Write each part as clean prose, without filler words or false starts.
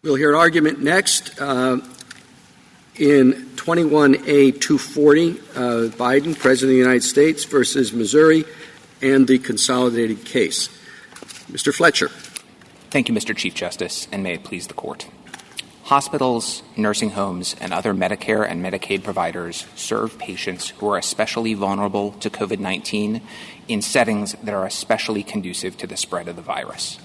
We'll hear argument next in 21A-240, Biden, President of the United States versus Missouri, and the consolidated case. Mr. Fletcher. Thank you, Mr. Chief Justice, and may it please the Court. Hospitals, nursing homes, and other Medicare and Medicaid providers serve patients who are especially vulnerable to COVID-19 in settings that are especially conducive to the spread of the virus.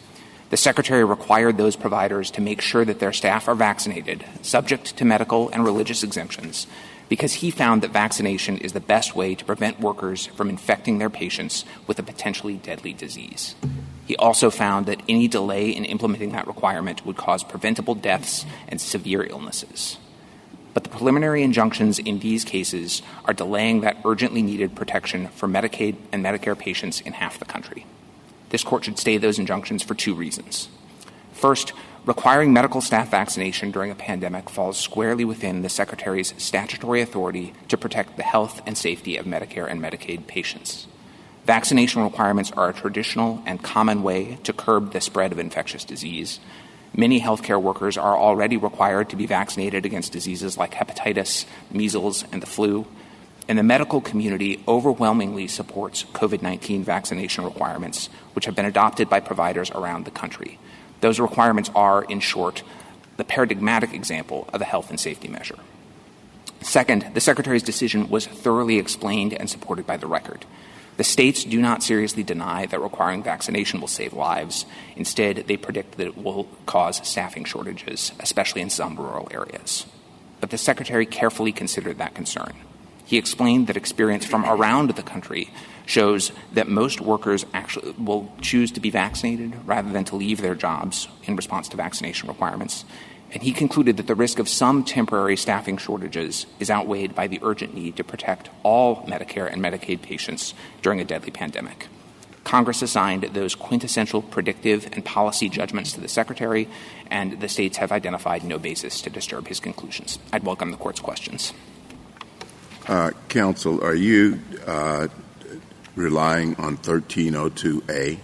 The Secretary required those providers to make sure that their staff are vaccinated, subject to medical and religious exemptions, because he found that vaccination is the best way to prevent workers from infecting their patients with a potentially deadly disease. He also found that any delay in implementing that requirement would cause preventable deaths and severe illnesses. But the preliminary injunctions in these cases are delaying that urgently needed protection for Medicaid and Medicare patients in half the country. This Court should stay those injunctions for two reasons. First, requiring medical staff vaccination during a pandemic falls squarely within the Secretary's statutory authority to protect the health and safety of Medicare and Medicaid patients. Vaccination requirements are a traditional and common way to curb the spread of infectious disease. Many healthcare workers are already required to be vaccinated against diseases like hepatitis, measles, and the flu. And the medical community overwhelmingly supports COVID-19 vaccination requirements, which have been adopted by providers around the country. Those requirements are, in short, the paradigmatic example of a health and safety measure. Second, the Secretary's decision was thoroughly explained and supported by the record. The states do not seriously deny that requiring vaccination will save lives. Instead, they predict that it will cause staffing shortages, especially in some rural areas. But the Secretary carefully considered that concern. He explained that experience from around the country shows that most workers actually will choose to be vaccinated rather than to leave their jobs in response to vaccination requirements. And he concluded that the risk of some temporary staffing shortages is outweighed by the urgent need to protect all Medicare and Medicaid patients during a deadly pandemic. Congress assigned those quintessential predictive and policy judgments to the Secretary, and the states have identified no basis to disturb his conclusions. I'd welcome the Court's questions. Counsel, are you relying on 1302A?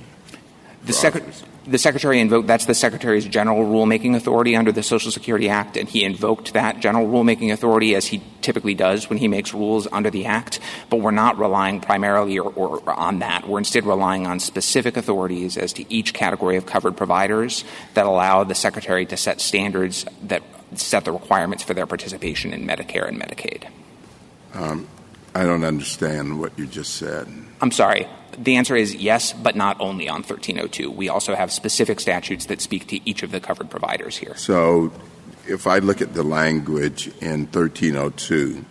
The Secretary invoked — that's the Secretary's general rulemaking authority under the Social Security Act, and he invoked that general rulemaking authority as he typically does when he makes rules under the Act. But we're not relying primarily or on that. We're instead relying on specific authorities as to each category of covered providers that allow the Secretary to set standards that set the requirements for their participation in Medicare and Medicaid. I don't understand what you just said. I'm sorry. The answer is yes, but not only on 1302. We also have specific statutes that speak to each of the covered providers here. So if I look at the language in 1302,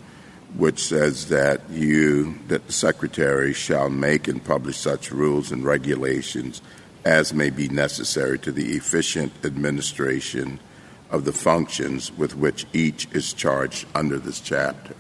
which says that the Secretary shall make and publish such rules and regulations as may be necessary to the efficient administration of the functions with which each is charged under this chapter.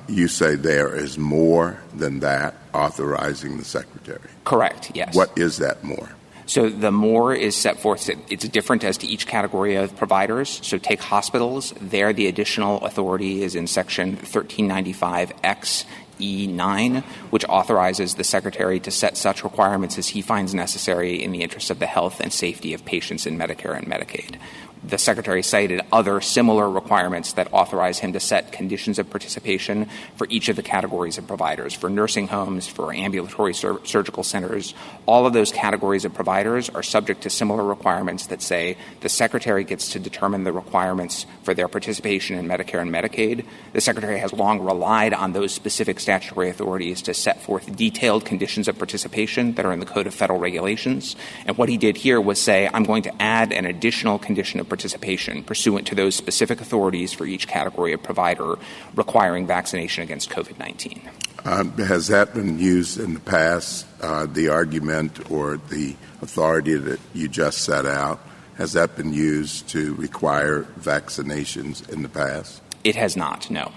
You say there is more than that authorizing the Secretary. Correct, yes. What is that more? So the more is set forth. It's different as to each category of providers. So take hospitals. There, the additional authority is in Section 1395X(e)(9), which authorizes the Secretary to set such requirements as he finds necessary in the interest of the health and safety of patients in Medicare and Medicaid. The Secretary cited other similar requirements that authorize him to set conditions of participation for each of the categories of providers, for nursing homes, for ambulatory surgical centers. All of those categories of providers are subject to similar requirements that say the Secretary gets to determine the requirements for their participation in Medicare and Medicaid. The Secretary has long relied on those specific statutory authorities to set forth detailed conditions of participation that are in the Code of Federal Regulations. And what he did here was say, I'm going to add an additional condition of participation pursuant to those specific authorities for each category of provider requiring vaccination against COVID-19. Has that been used in the past, the argument or the authority that you just set out? Has that been used to require vaccinations in the past? It has not, no.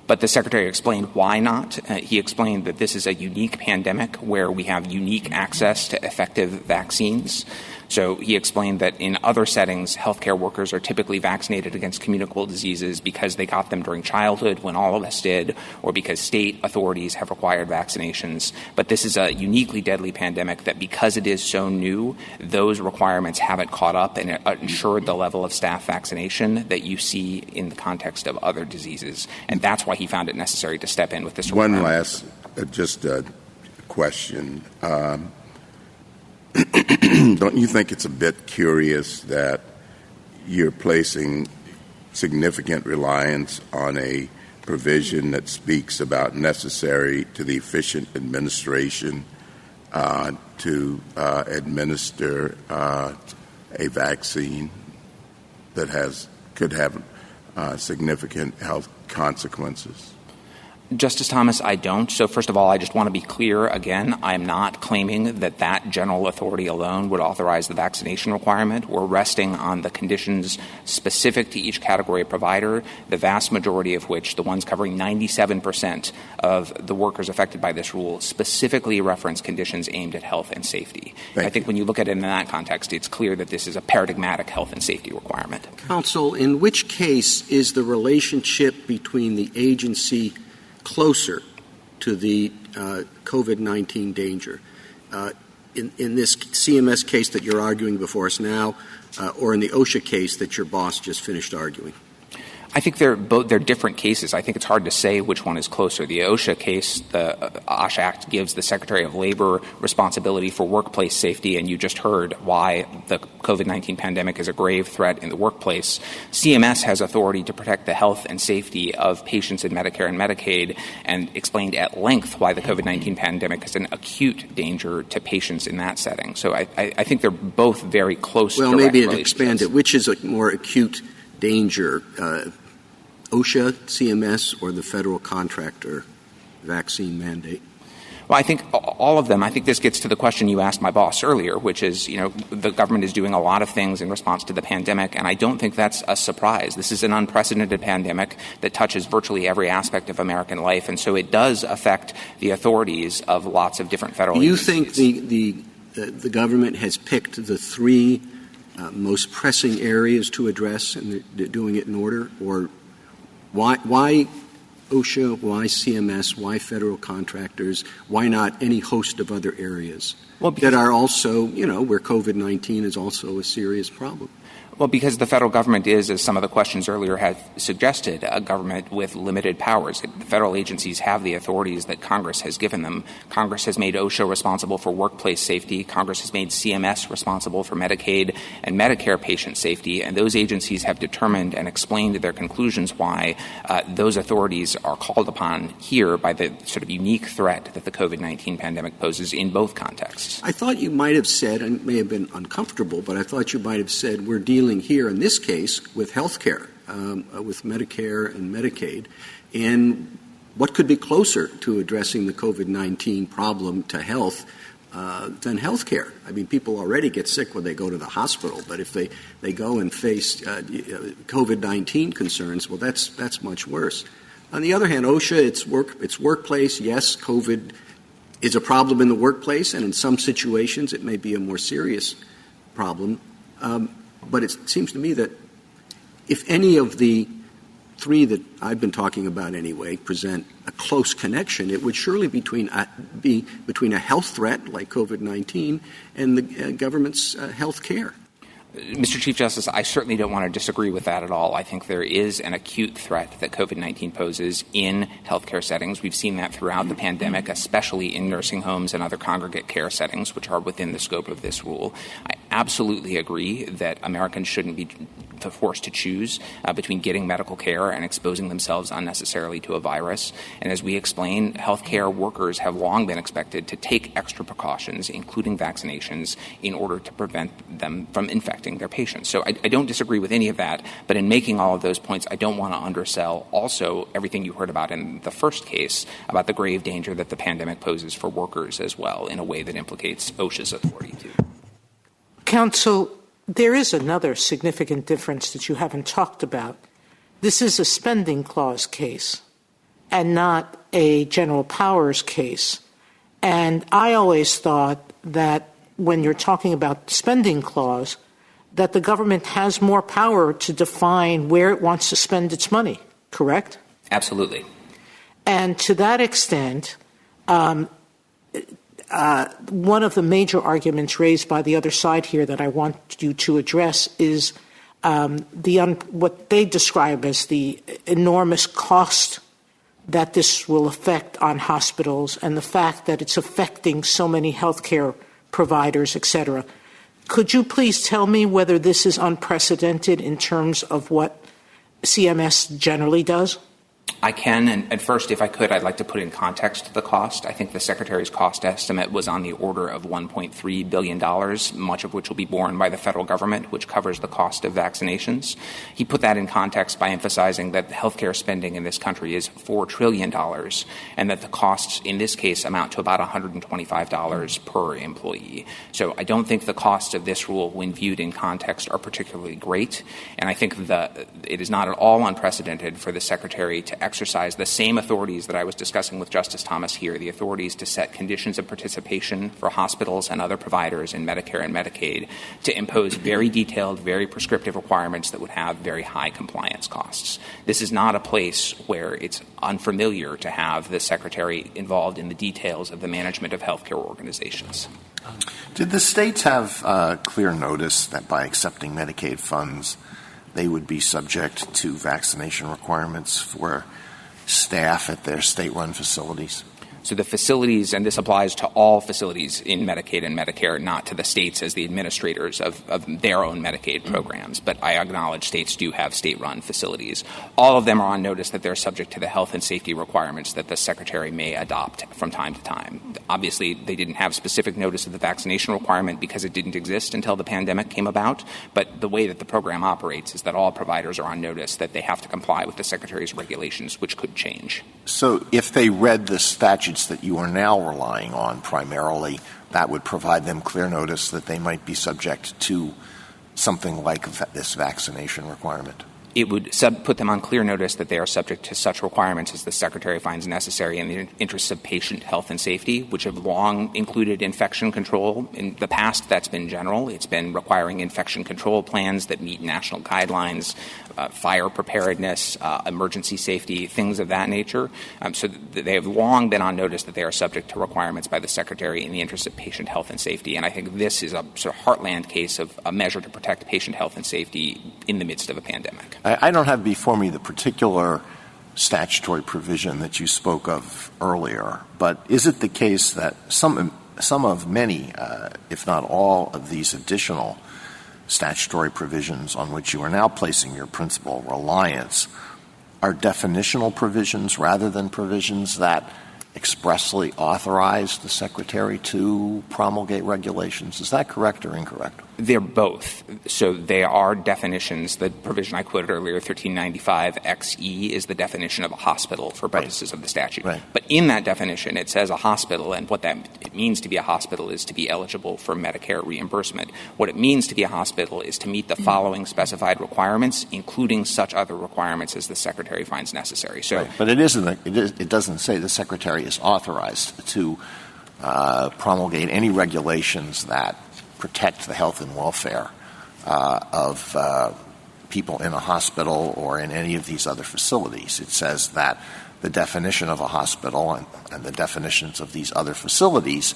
But the Secretary explained why not. He explained that this is a unique pandemic where we have unique access to effective vaccines. So he explained that in other settings, healthcare workers are typically vaccinated against communicable diseases because they got them during childhood when all of us did, or because state authorities have required vaccinations. But this is a uniquely deadly pandemic that, because it is so new, those requirements haven't caught up and ensured the level of staff vaccination that you see in the context of other diseases. And that's why he found it necessary to step in with this requirement. One last question. Don't you think it's a bit curious that you're placing significant reliance on a provision that speaks about necessary to the efficient administration to administer a vaccine that could have significant health consequences? Justice Thomas, I don't. So first of all, I just want to be clear again. I'm not claiming that that general authority alone would authorize the vaccination requirement. We're resting on the conditions specific to each category of provider, the vast majority of which, the ones covering 97% of the workers affected by this rule, specifically reference conditions aimed at health and safety. I think when you look at it in that context, it's clear that this is a paradigmatic health and safety requirement. Counsel, in which case is the relationship between the agency closer to the COVID-19 danger? In this CMS case that you're arguing before us now, or in the OSHA case that your boss just finished arguing? I think they're different cases. I think it's hard to say which one is closer. The OSHA case, the OSHA Act gives the Secretary of Labor responsibility for workplace safety, and you just heard why the COVID-19 pandemic is a grave threat in the workplace. CMS has authority to protect the health and safety of patients in Medicare and Medicaid, and explained at length why the COVID-19 pandemic is an acute danger to patients in that setting. So I think they're both very close. Well, maybe it expand it. Which is a more acute danger, OSHA, CMS, or the federal contractor vaccine mandate? Well, I think all of them. I think this gets to the question you asked my boss earlier, which is, the government is doing a lot of things in response to the pandemic, and I don't think that's a surprise. This is an unprecedented pandemic that touches virtually every aspect of American life, and so it does affect the authorities of lots of different federal agencies. Do you think the government has picked the three most pressing areas to address, and they're doing it in order? Or why OSHA, why CMS, why federal contractors, why not any host of other areas that are also, where COVID-19 is also a serious problem? Well, because the federal government is, as some of the questions earlier had suggested, a government with limited powers. The federal agencies have the authorities that Congress has given them. Congress has made OSHA responsible for workplace safety. Congress has made CMS responsible for Medicaid and Medicare patient safety. And those agencies have determined and explained their conclusions why those authorities are called upon here by the sort of unique threat that the COVID-19 pandemic poses in both contexts. I thought you might have said, and it may have been uncomfortable, but I thought you might have said we're dealing here in this case with health care, with Medicare and Medicaid, and what could be closer to addressing the COVID-19 problem to health than health care? I mean, people already get sick when they go to the hospital, but if they go and face COVID-19 concerns, well, that's much worse. On the other hand, OSHA, it's workplace. Yes, COVID is a problem in the workplace, and in some situations it may be a more serious problem. But it seems to me that if any of the three that I've been talking about anyway present a close connection, it would surely be between a health threat like COVID-19 and the government's health care. Mr. Chief Justice, I certainly don't want to disagree with that at all. I think there is an acute threat that COVID-19 poses in healthcare settings. We've seen that throughout the pandemic, especially in nursing homes and other congregate care settings, which are within the scope of this rule. I absolutely agree that Americans shouldn't be forced to choose between getting medical care and exposing themselves unnecessarily to a virus. And as we explain, healthcare workers have long been expected to take extra precautions, including vaccinations, in order to prevent them from infecting their patients. So I don't disagree with any of that, but in making all of those points, I don't want to undersell also everything you heard about in the first case about the grave danger that the pandemic poses for workers as well, in a way that implicates OSHA's authority too. Counsel, there is another significant difference that you haven't talked about. This is a spending clause case and not a general powers case. And I always thought that when you're talking about spending clause, that the government has more power to define where it wants to spend its money, correct? Absolutely. And to that extent, one of the major arguments raised by the other side here that I want you to address is what they describe as the enormous cost that this will affect on hospitals and the fact that it's affecting so many healthcare providers, et cetera. Could you please tell me whether this is unprecedented in terms of what CMS generally does? I can, and first, if I could, I'd like to put in context the cost. I think the Secretary's cost estimate was on the order of $1.3 billion, much of which will be borne by the federal government, which covers the cost of vaccinations. He put that in context by emphasizing that healthcare spending in this country is $4 trillion, and that the costs in this case amount to about $125 per employee. So I don't think the costs of this rule, when viewed in context, are particularly great, and I think that it is not at all unprecedented for the Secretary to exercise the same authorities that I was discussing with Justice Thomas here, the authorities to set conditions of participation for hospitals and other providers in Medicare and Medicaid, to impose very detailed, very prescriptive requirements that would have very high compliance costs. This is not a place where it's unfamiliar to have the Secretary involved in the details of the management of healthcare organizations. Did the states have clear notice that by accepting Medicaid funds, they would be subject to vaccination requirements for staff at their state-run facilities? So the facilities, and this applies to all facilities in Medicaid and Medicare, not to the states as the administrators of their own Medicaid programs, but I acknowledge states do have state-run facilities. All of them are on notice that they're subject to the health and safety requirements that the Secretary may adopt from time to time. Obviously, they didn't have specific notice of the vaccination requirement because it didn't exist until the pandemic came about, but the way that the program operates is that all providers are on notice that they have to comply with the Secretary's regulations, which could change. So if they read the statutes that you are now relying on primarily, that would provide them clear notice that they might be subject to something like this vaccination requirement? It would put them on clear notice that they are subject to such requirements as the Secretary finds necessary in the interests of patient health and safety, which have long included infection control. In the past, that's been general. It's been requiring infection control plans that meet national guidelines, fire preparedness, emergency safety, things of that nature. So they have long been on notice that they are subject to requirements by the Secretary in the interest of patient health and safety. And I think this is a sort of heartland case of a measure to protect patient health and safety in the midst of a pandemic. I don't have before me the particular statutory provision that you spoke of earlier, but is it the case that some of many, if not all, of these additional statutory provisions on which you are now placing your principal reliance are definitional provisions rather than provisions that expressly authorize the Secretary to promulgate regulations? Is that correct or incorrect? They're both. So they are definitions. The provision I quoted earlier, 1395XE, is the definition of a hospital for purposes of the statute. Right. But in that definition, it says a hospital, and what it means to be a hospital is to be eligible for Medicare reimbursement. What it means to be a hospital is to meet the following specified requirements, including such other requirements as the Secretary finds necessary. So, right. But it doesn't say the Secretary is authorized to promulgate any regulations that protect the health and welfare of people in a hospital or in any of these other facilities. It says that the definition of a hospital and the definitions of these other facilities,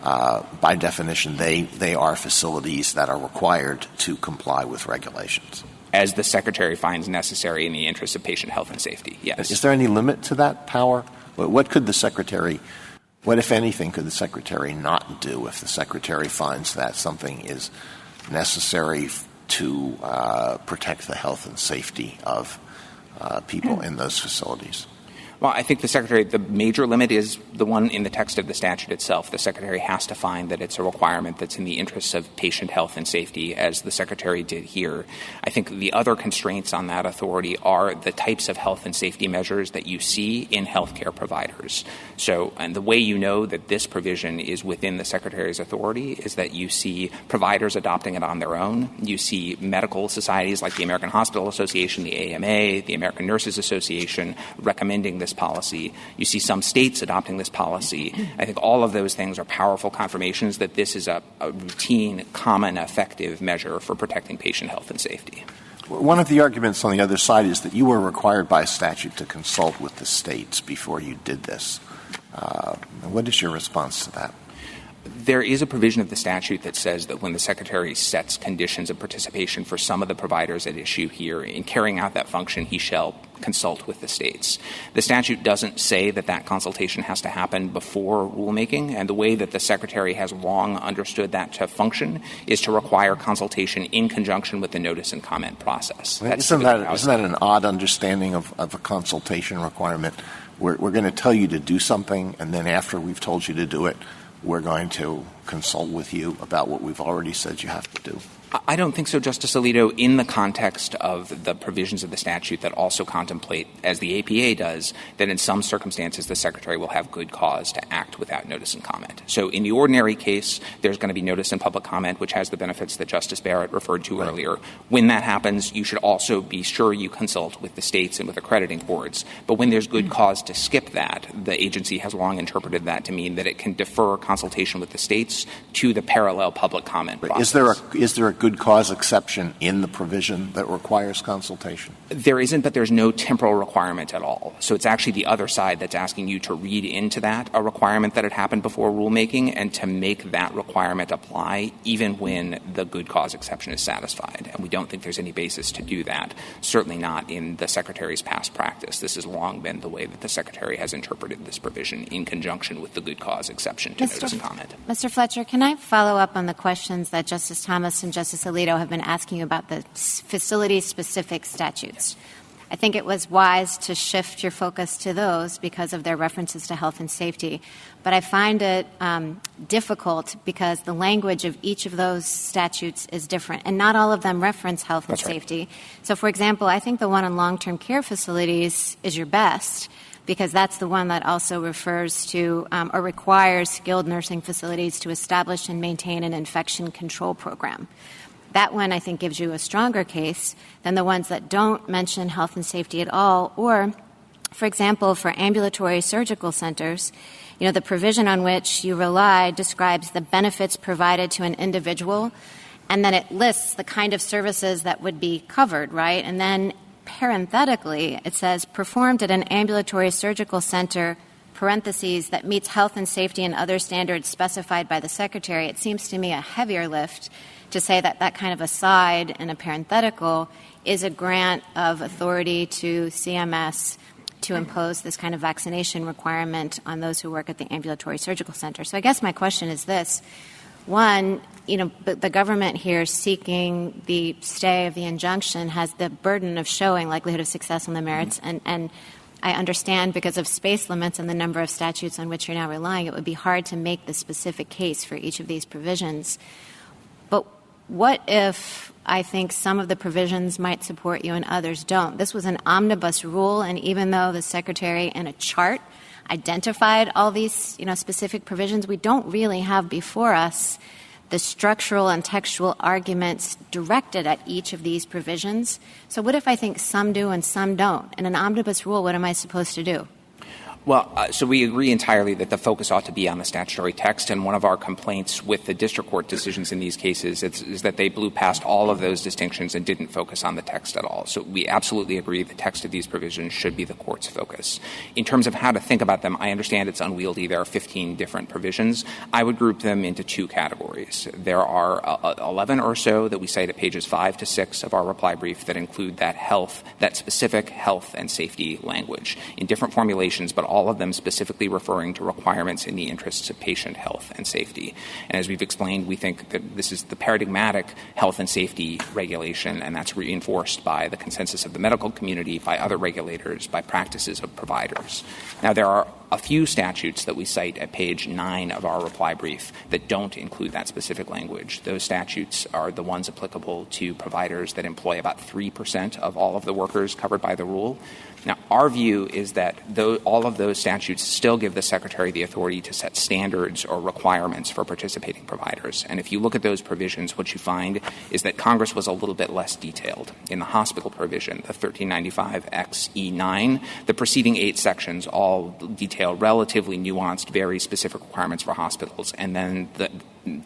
by definition, they are facilities that are required to comply with regulations. As the Secretary finds necessary in the interest of patient health and safety, yes. Is there any limit to that power? What could the Secretary, what, if anything, could the Secretary not do if the Secretary finds that something is necessary to protect the health and safety of people in those facilities? Well, I think the major limit is the one in the text of the statute itself. The Secretary has to find that it's a requirement that's in the interests of patient health and safety, as the Secretary did here. I think the other constraints on that authority are the types of health and safety measures that you see in healthcare providers. So, and the way you know that this provision is within the Secretary's authority is that you see providers adopting it on their own. You see medical societies like the American Hospital Association, the AMA, the American Nurses Association recommending this policy. You see some states adopting this policy. I think all of those things are powerful confirmations that this is a routine, common, effective measure for protecting patient health and safety. One of the arguments on the other side is that you were required by statute to consult with the states before you did this. What is your response to that? There is a provision of the statute that says that when the Secretary sets conditions of participation for some of the providers at issue here, in carrying out that function, he shall consult with the states. The statute doesn't say that that consultation has to happen before rulemaking, and the way that the Secretary has long understood that to function is to require consultation in conjunction with the notice and comment process. Isn't that an odd understanding of a consultation requirement? We're going to tell you to do something, and then after we've told you to do it, we're going to consult with you about what we've already said you have to do. I don't think so, Justice Alito, in the context of the provisions of the statute that also contemplate, as the APA does, that in some circumstances the Secretary will have good cause to act without notice and comment. So in the ordinary case, there's going to be notice and public comment, which has the benefits that Justice Barrett referred to earlier. When that happens, you should also be sure you consult with the states and with accrediting boards. But when there's good cause to skip that, the agency has long interpreted that to mean that it can defer consultation with the states to the parallel public comment process. Is there a good cause exception in the provision that requires consultation? There isn't, but there's no temporal requirement at all. So it's actually the other side that's asking you to read into that a requirement that had happened before rulemaking and to make that requirement apply even when the good cause exception is satisfied. And we don't think there's any basis to do that, certainly not in the Secretary's past practice. This has long been the way that the Secretary has interpreted this provision in conjunction with the good cause exception to notice and comment. Mr. Fletcher, can I follow up on the questions that Justice Thomas and Justice Alito have been asking about the facility-specific statutes? I think it was wise to shift your focus to those because of their references to health and safety. But I find it difficult because the language of each of those statutes is different, and not all of them reference health and safety. So, for example, I think the one on long-term care facilities is your best, because that's the one that also refers to or requires skilled nursing facilities to establish and maintain an infection control program. That one, I think, gives you a stronger case than the ones that don't mention health and safety at all. Or, for example, for ambulatory surgical centers, the provision on which you rely describes the benefits provided to an individual, and then it lists the kind of services that would be covered, right? And then parenthetically, it says, performed at an ambulatory surgical center, parentheses, that meets health and safety and other standards specified by the Secretary. It seems to me a heavier lift to say that that kind of aside in a parenthetical is a grant of authority to CMS to impose this kind of vaccination requirement on those who work at the ambulatory surgical center. So I guess my question is this. One, the government here seeking the stay of the injunction has the burden of showing likelihood of success on the merits, and I understand because of space limits and the number of statutes on which you're now relying, it would be hard to make the specific case for each of these provisions. But what if I think some of the provisions might support you and others don't? This was an omnibus rule, and even though the Secretary in a chart identified all these, specific provisions, we don't really have before us the structural and textual arguments directed at each of these provisions. So what if I think some do and some don't? In an omnibus rule, what am I supposed to do? Well, so we agree entirely that the focus ought to be on the statutory text, and one of our complaints with the district court decisions in these cases is that they blew past all of those distinctions and didn't focus on the text at all. So we absolutely agree the text of these provisions should be the court's focus. In terms of how to think about them, I understand it's unwieldy. There are 15 different provisions. I would group them into two categories. There are 11 or so that we cite at pages 5 to 6 of our reply brief that include that specific health and safety language in different formulations, but all of them specifically referring to requirements in the interests of patient health and safety. And as we've explained, we think that this is the paradigmatic health and safety regulation, and that's reinforced by the consensus of the medical community, by other regulators, by practices of providers. Now, there are a few statutes that we cite at page 9 of our reply brief that don't include that specific language. Those statutes are the ones applicable to providers that employ about 3% of all of the workers covered by the rule. Now, our view is that all of those statutes still give the Secretary the authority to set standards or requirements for participating providers. And if you look at those provisions, what you find is that Congress was a little bit less detailed. In the hospital provision, the 1395XE9, the preceding 8 sections all detail relatively nuanced, very specific requirements for hospitals. And then the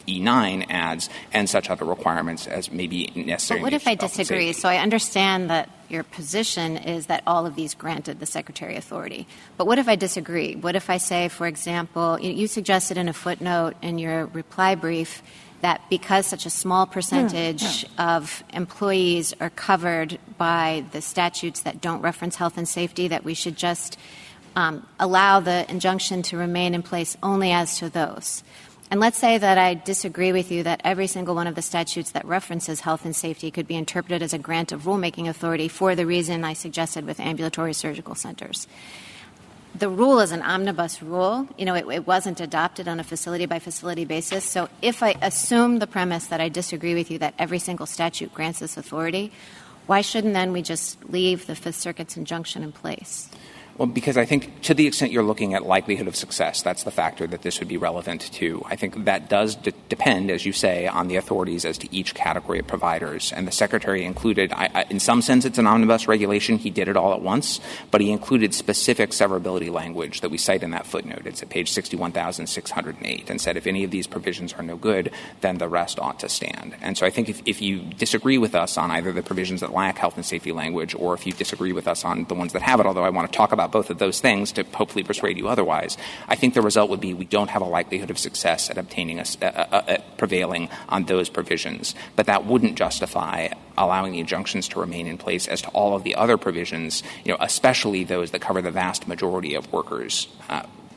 E9 adds, and such other requirements as may be necessary. But what if I disagree? So I understand that your position is that all of these granted the Secretary authority. But what if I disagree? What if I say, for example, you suggested in a footnote in your reply brief that because such a small percentage of employees are covered by the statutes that don't reference health and safety, that we should just allow the injunction to remain in place only as to those. And let's say that I disagree with you that every single one of the statutes that references health and safety could be interpreted as a grant of rulemaking authority for the reason I suggested with ambulatory surgical centers. The rule is an omnibus rule. It wasn't adopted on a facility-by-facility basis. So if I assume the premise that I disagree with you that every single statute grants this authority, why shouldn't then we just leave the Fifth Circuit's injunction in place? Well, because I think to the extent you're looking at likelihood of success, that's the factor that this would be relevant to. I think that does depend, as you say, on the authorities as to each category of providers. And the Secretary included, in some sense, it's an omnibus regulation. He did it all at once, but he included specific severability language that we cite in that footnote. It's at page 61,608 and said if any of these provisions are no good, then the rest ought to stand. And so I think if you disagree with us on either the provisions that lack health and safety language or if you disagree with us on the ones that have it, although I want to talk about both of those things to hopefully persuade you otherwise, I think the result would be we don't have a likelihood of success at obtaining prevailing on those provisions. But that wouldn't justify allowing the injunctions to remain in place as to all of the other provisions, especially those that cover the vast majority of workers.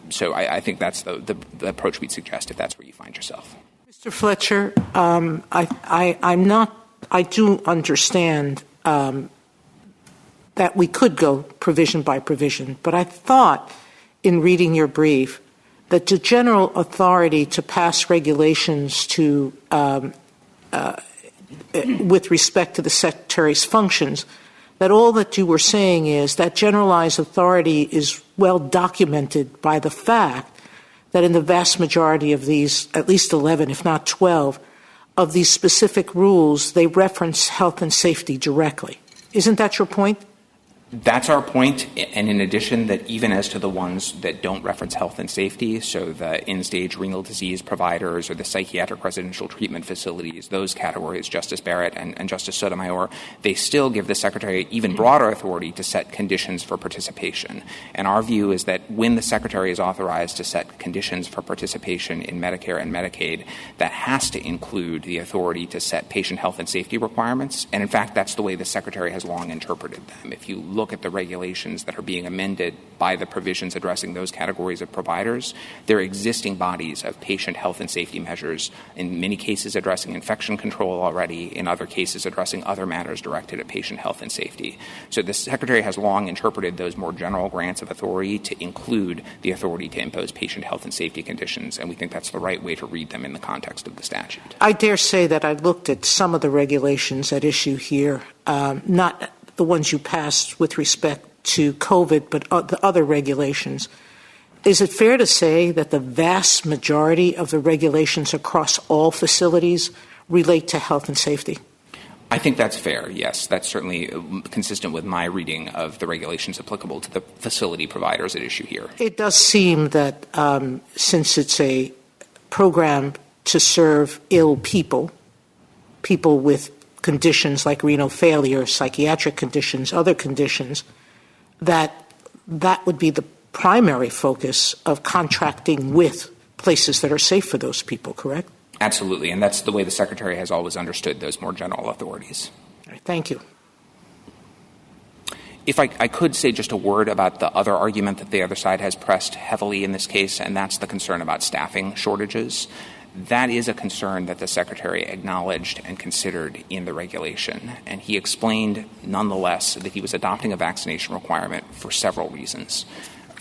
So I think that's the approach we'd suggest if that's where you find yourself. Mr. Fletcher, I do understand that we could go provision by provision, but I thought in reading your brief that the general authority to pass regulations to with respect to the Secretary's functions, that all that you were saying is that generalized authority is well documented by the fact that in the vast majority of these, at least 11, if not 12, of these specific rules, they reference health and safety directly. Isn't that your point? That's our point, and in addition, that even as to the ones that don't reference health and safety, so the end-stage renal disease providers or the psychiatric residential treatment facilities, those categories, Justice Barrett and Justice Sotomayor, they still give the Secretary even broader authority to set conditions for participation. And our view is that when the Secretary is authorized to set conditions for participation in Medicare and Medicaid, that has to include the authority to set patient health and safety requirements. And in fact, that's the way the Secretary has long interpreted them. If you look at the regulations that are being amended by the provisions addressing those categories of providers, there are existing bodies of patient health and safety measures, in many cases addressing infection control already, in other cases addressing other matters directed at patient health and safety. So the Secretary has long interpreted those more general grants of authority to include the authority to impose patient health and safety conditions, and we think that's the right way to read them in the context of the statute. I dare say that I looked at some of the regulations at issue here, not the ones you passed with respect to COVID, but the other regulations. Is it fair to say that the vast majority of the regulations across all facilities relate to health and safety? I think that's fair, yes. That's certainly consistent with my reading of the regulations applicable to the facility providers at issue here. It does seem that since it's a program to serve ill people with conditions like renal failure, psychiatric conditions, other conditions, that would be the primary focus of contracting with places that are safe for those people, correct? Absolutely, and that's the way the Secretary has always understood those more general authorities. All right, thank you. If I could say just a word about the other argument that the other side has pressed heavily in this case, and that's the concern about staffing shortages. That is a concern that the Secretary acknowledged and considered in the regulation, and he explained nonetheless that he was adopting a vaccination requirement for several reasons.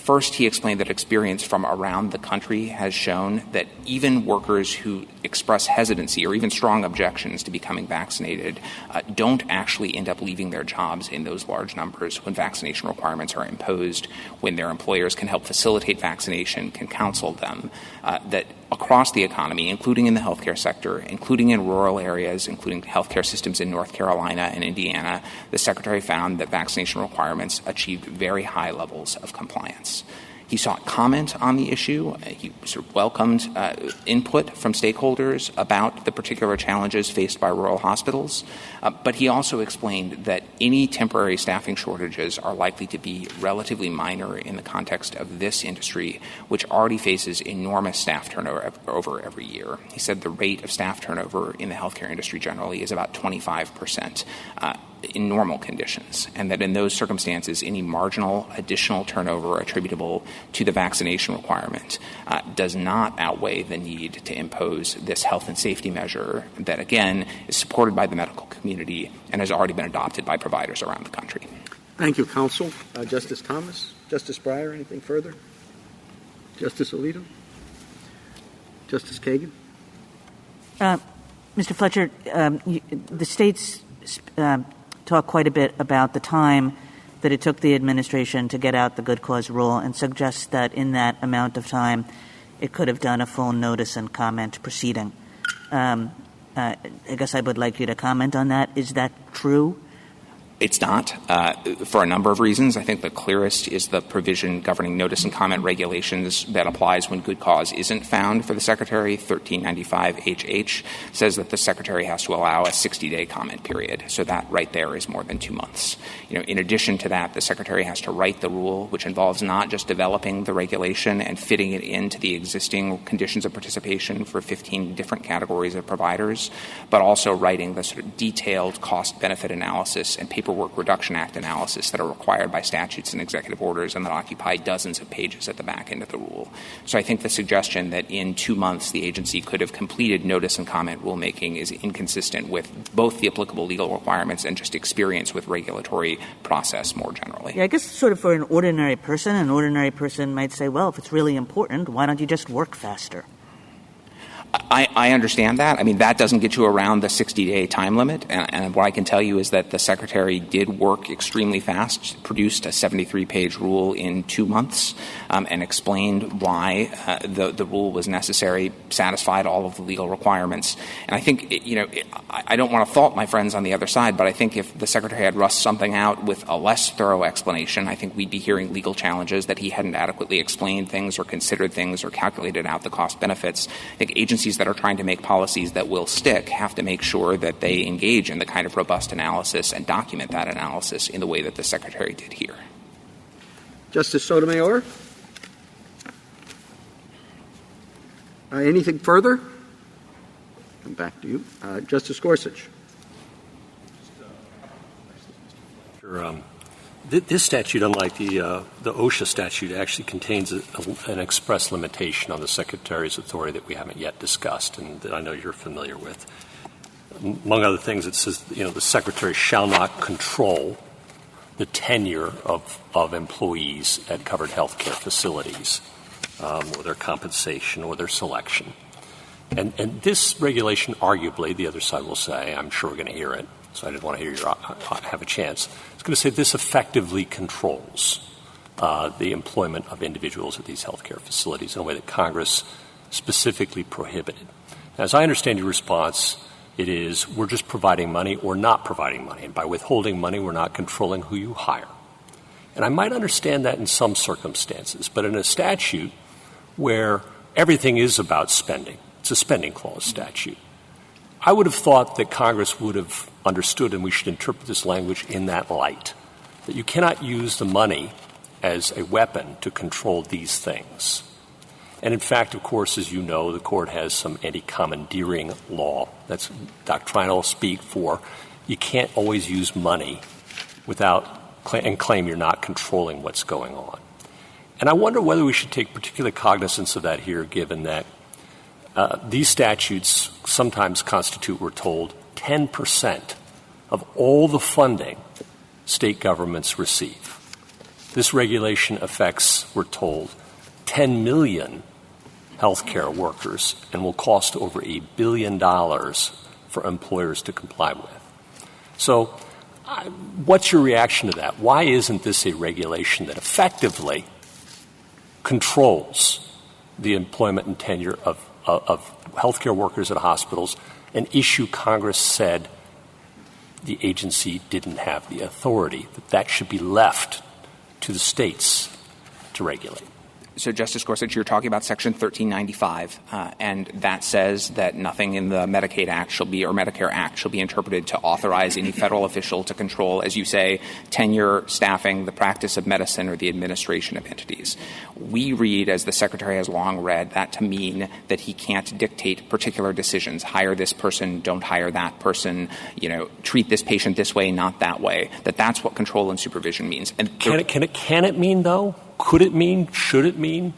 First, he explained that experience from around the country has shown that even workers who express hesitancy or even strong objections to becoming vaccinated don't actually end up leaving their jobs in those large numbers when vaccination requirements are imposed, when their employers can help facilitate vaccination, can counsel them, that across the economy, including in the healthcare sector, including in rural areas, including healthcare systems in North Carolina and Indiana, the Secretary found that vaccination requirements achieved very high levels of compliance. He sought comment on the issue. He sort of welcomed input from stakeholders about the particular challenges faced by rural hospitals. But he also explained that any temporary staffing shortages are likely to be relatively minor in the context of this industry, which already faces enormous staff turnover every year. He said the rate of staff turnover in the healthcare industry generally is about 25%. In normal conditions, and that in those circumstances, any marginal additional turnover attributable to the vaccination requirement does not outweigh the need to impose this health and safety measure that, again, is supported by the medical community and has already been adopted by providers around the country. Thank you, counsel. Justice Thomas? Justice Breyer, anything further? Justice Alito? Justice Kagan? Mr. Fletcher, the states talk quite a bit about the time that it took the administration to get out the good cause rule and suggest that in that amount of time it could have done a full notice and comment proceeding. I guess I would like you to comment on that. Is that true? It's not, for a number of reasons. I think the clearest is the provision governing notice and comment regulations that applies when good cause isn't found for the Secretary. 1395HH says that the Secretary has to allow a 60-day comment period. So that right there is more than 2 months. In addition to that, the Secretary has to write the rule, which involves not just developing the regulation and fitting it into the existing conditions of participation for 15 different categories of providers, but also writing the sort of detailed cost-benefit analysis and Paperwork Reduction Act analysis that are required by statutes and executive orders and that occupy dozens of pages at the back end of the rule. So I think the suggestion that in 2 months the agency could have completed notice and comment rulemaking is inconsistent with both the applicable legal requirements and just experience with regulatory process more generally. Yeah, I guess sort of for an ordinary person might say, well, if it's really important, why don't you just work faster? I understand that. I mean, that doesn't get you around the 60-day time limit. And what I can tell you is that the Secretary did work extremely fast, produced a 73-page rule in 2 months, and explained why the rule was necessary, satisfied all of the legal requirements. And I think, I don't want to fault my friends on the other side, but I think if the Secretary had rushed something out with a less thorough explanation, I think we'd be hearing legal challenges that he hadn't adequately explained things or considered things or calculated out the cost benefits. I think agencies that are trying to make policies that will stick have to make sure that they engage in the kind of robust analysis and document that analysis in the way that the Secretary did here. Justice Sotomayor? Anything further? Come back to you. Justice Gorsuch. This statute, unlike the OSHA statute, actually contains an express limitation on the Secretary's authority that we haven't yet discussed and that I know you're familiar with. Among other things, it says, the Secretary shall not control the tenure of employees at covered health care facilities, or their compensation or their selection. And this regulation, arguably, the other side will say, I'm sure we're going to hear it, so I didn't want to hear you have a chance. It's going to say this effectively controls the employment of individuals at these healthcare facilities in a way that Congress specifically prohibited. As I understand your response, it is we're just providing money or not providing money. And by withholding money, we're not controlling who you hire. And I might understand that in some circumstances, but in a statute where everything is about spending, it's a spending clause statute, I would have thought that Congress would have understood, and we should interpret this language in that light, that you cannot use the money as a weapon to control these things. And in fact, of course, as you know, the Court has some anti-commandeering law. That's doctrinal speak for you can't always use money and claim you're not controlling what's going on. And I wonder whether we should take particular cognizance of that here, given that these statutes sometimes constitute, we're told, 10% of all the funding state governments receive. This regulation affects, we're told, 10 million healthcare workers and will cost over $1 billion for employers to comply with. So what's your reaction to that? Why isn't this a regulation that effectively controls the employment and tenure of healthcare workers at hospitals, an issue Congress said the agency didn't have the authority, that should be left to the states to regulate? So, Justice Gorsuch, you're talking about Section 1395, and that says that nothing in the Medicaid Act or Medicare Act shall be interpreted to authorize any federal official to control, as you say, tenure, staffing, the practice of medicine, or the administration of entities. We read, as the Secretary has long read, that to mean that he can't dictate particular decisions. Hire this person, don't hire that person, treat this patient this way, not that way. That's what control and supervision means. And can it mean, though? Could it mean? Should it mean?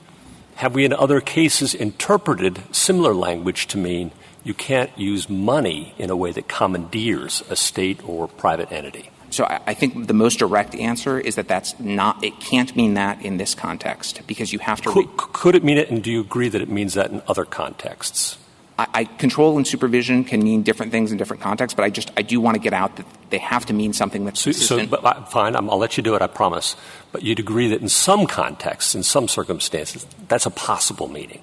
Have we in other cases interpreted similar language to mean you can't use money in a way that commandeers a state or private entity? So I think the most direct answer is that it can't mean that in this context, because you have to Could it mean it, and do you agree that it means that in other contexts? Control and supervision can mean different things in different contexts, but I do want to get out that they have to mean something that's consistent. Fine, I'll let you do it, I promise. But you'd agree that in some contexts, in some circumstances, that's a possible meaning.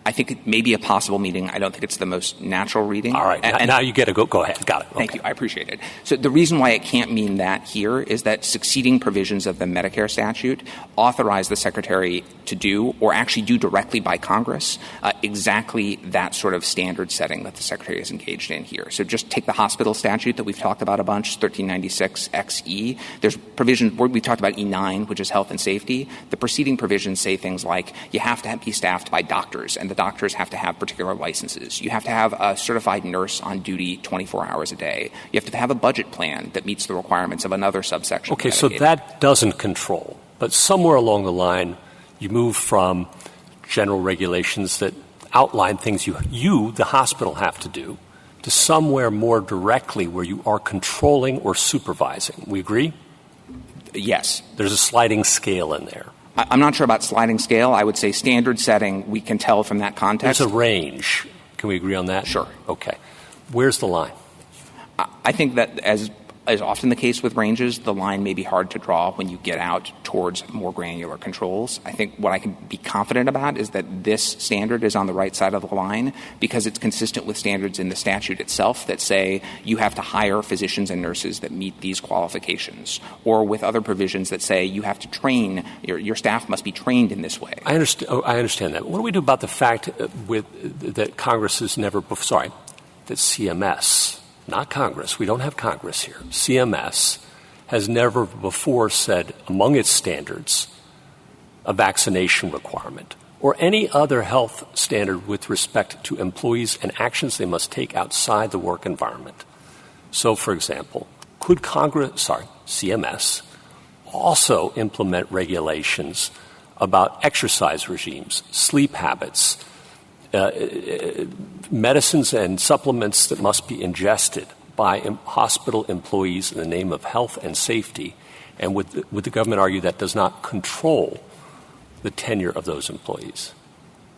I think it may be a possible meaning. I don't think it's the most natural reading. All right. Now you get to go ahead. Got it. Okay. Thank you. I appreciate it. So the reason why it can't mean that here is that succeeding provisions of the Medicare statute authorize the Secretary to do, or actually do directly by Congress, exactly that sort of standard setting that the Secretary is engaged in here. So just take the hospital statute that we've talked about a bunch, 1396 XE. There's provisions, we talked about E9, which is health and safety. The preceding provisions say things like you have to be staffed by doctors, and the doctors have to have particular licenses. You have to have a certified nurse on duty 24 hours a day. You have to have a budget plan that meets the requirements of another subsection. Okay, so that doesn't control. But somewhere along the line, you move from general regulations that outline things you, the hospital, have to do, to somewhere more directly where you are controlling or supervising. We agree? Yes. There's a sliding scale in there. I'm not sure about sliding scale. I would say standard setting, we can tell from that context. There's a range. Can we agree on that? Sure. Okay. Where's the line? I think that as often the case with ranges, the line may be hard to draw when you get out towards more granular controls. I think what I can be confident about is that this standard is on the right side of the line because it's consistent with standards in the statute itself that say you have to hire physicians and nurses that meet these qualifications, or with other provisions that say you have to train, your staff must be trained in this way. I understand that. What do we do about the fact that Congress has never – that CMS – not Congress. We don't have Congress here. CMS has never before said among its standards a vaccination requirement or any other health standard with respect to employees and actions they must take outside the work environment. So, for example, could CMS also implement regulations about exercise regimes, sleep habits, medicines and supplements that must be ingested by hospital employees in the name of health and safety? And would the government argue that does not control the tenure of those employees?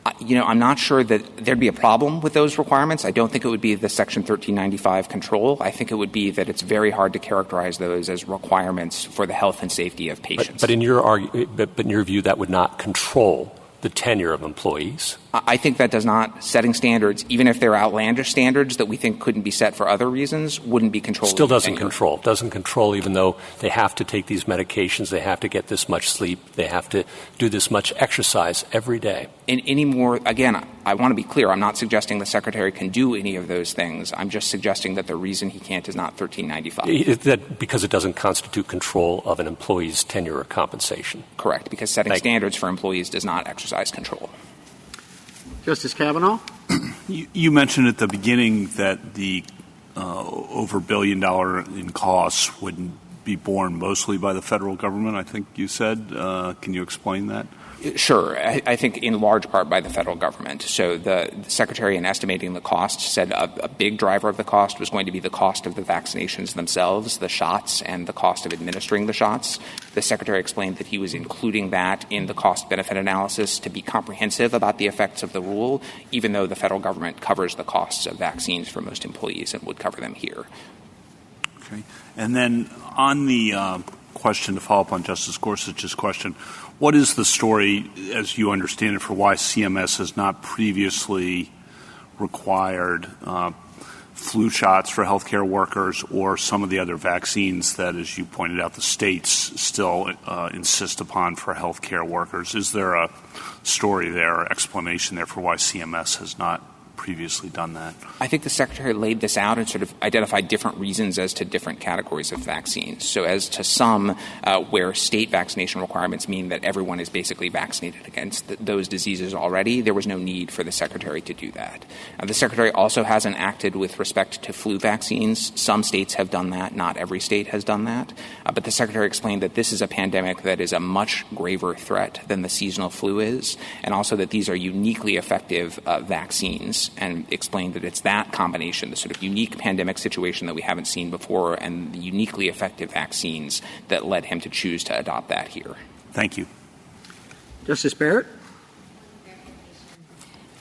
I'm not sure that there'd be a problem with those requirements. I don't think it would be the Section 1395 control. I think it would be that it's very hard to characterize those as requirements for the health and safety of patients. But in your view, that would not control the tenure of employees? I think that does not. Setting standards, even if they're outlandish standards that we think couldn't be set for other reasons, wouldn't be controlled. Still doesn't control. Doesn't control even though they have to take these medications, they have to get this much sleep, they have to do this much exercise every day. Again, I want to be clear. I'm not suggesting the Secretary can do any of those things. I'm just suggesting that the reason he can't is not 1395. Because it doesn't constitute control of an employee's tenure or compensation. Correct, because setting standards for employees does not exercise control. Justice Kavanaugh? You mentioned at the beginning that the over $1 billion in costs wouldn't be borne mostly by the federal government, I think you said. Can you explain that? Sure. I think in large part by the federal government. So the Secretary, in estimating the cost, said a big driver of the cost was going to be the cost of the vaccinations themselves, the shots, and the cost of administering the shots. The Secretary explained that he was including that in the cost-benefit analysis to be comprehensive about the effects of the rule, even though the federal government covers the costs of vaccines for most employees and would cover them here. Okay. And then on the question, to follow up on Justice Gorsuch's question, what is the story, as you understand it, for why CMS has not previously required flu shots for healthcare workers or some of the other vaccines that, as you pointed out, the states still insist upon for healthcare workers? Is there a story there, or explanation there for why CMS has not previously done that? I think the Secretary laid this out and sort of identified different reasons as to different categories of vaccines. So as to some where state vaccination requirements mean that everyone is basically vaccinated against those diseases already, there was no need for the Secretary to do that. The Secretary also hasn't acted with respect to flu vaccines. Some states have done that. Not every state has done that. But the Secretary explained that this is a pandemic that is a much graver threat than the seasonal flu is, and also that these are uniquely effective vaccines, and explained that it's that combination, the sort of unique pandemic situation that we haven't seen before and the uniquely effective vaccines that led him to choose to adopt that here. Thank you. Justice Barrett?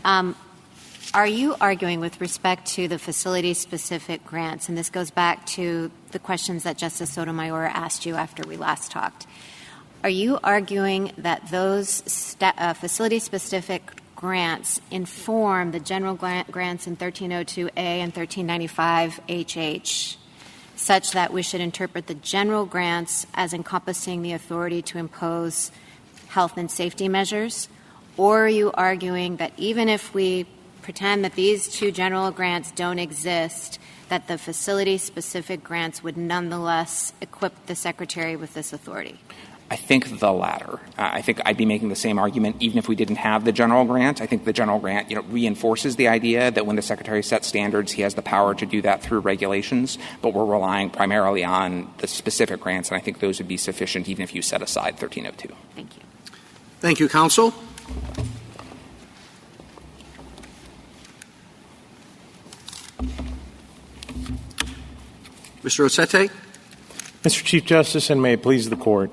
Are you arguing with respect to the facility-specific grants, and this goes back to the questions that Justice Sotomayor asked you after we last talked, are you arguing that those facility-specific grants inform the general grants in 1302A and 1395HH such that we should interpret the general grants as encompassing the authority to impose health and safety measures? Or are you arguing that even if we pretend that these two general grants don't exist, that the facility-specific grants would nonetheless equip the Secretary with this authority? I think the latter. I think I'd be making the same argument even if we didn't have the general grant. I think the general grant, reinforces the idea that when the Secretary sets standards, he has the power to do that through regulations, but we're relying primarily on the specific grants, and I think those would be sufficient even if you set aside 1302. Thank you. Thank you, counsel. Mr. Rossetti? Mr. Chief Justice, and may it please the Court,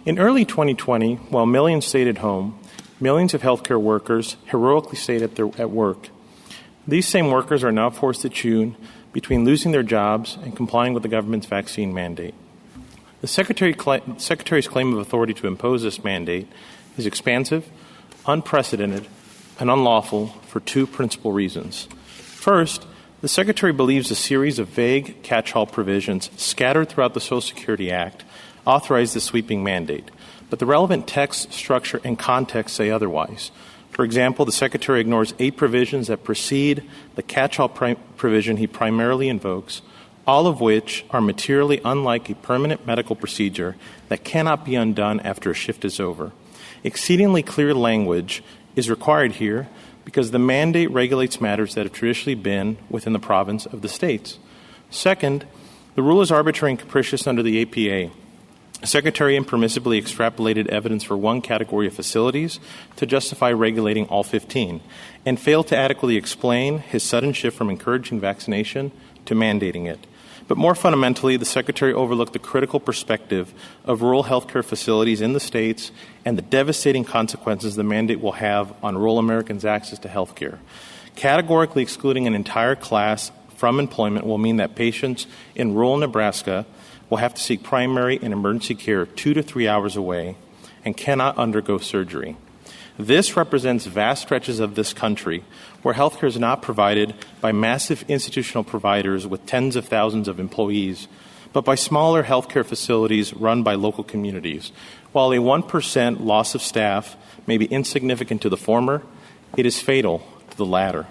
in early 2020, while millions stayed at home, millions of healthcare workers heroically stayed at work. These same workers are now forced to choose between losing their jobs and complying with the government's vaccine mandate. The Secretary's claim of authority to impose this mandate is expansive, unprecedented, and unlawful for two principal reasons. First, the Secretary believes a series of vague catch-all provisions scattered throughout the Social Security Act authorize the sweeping mandate, but the relevant text, structure, and context say otherwise. For example, the Secretary ignores 8 provisions that precede the catch-all provision he primarily invokes, all of which are materially unlike a permanent medical procedure that cannot be undone after a shift is over. Exceedingly clear language is required here because the mandate regulates matters that have traditionally been within the province of the states. Second, the rule is arbitrary and capricious under the APA. The Secretary impermissibly extrapolated evidence for one category of facilities to justify regulating all 15 and failed to adequately explain his sudden shift from encouraging vaccination to mandating it. But more fundamentally, the Secretary overlooked the critical perspective of rural healthcare facilities in the states and the devastating consequences the mandate will have on rural Americans' access to healthcare. Categorically excluding an entire class from employment will mean that patients in rural Nebraska will have to seek primary and emergency care 2 to 3 hours away and cannot undergo surgery. This represents vast stretches of this country where healthcare is not provided by massive institutional providers with tens of thousands of employees, but by smaller healthcare facilities run by local communities. While a 1% loss of staff may be insignificant to the former, it is fatal to the latter.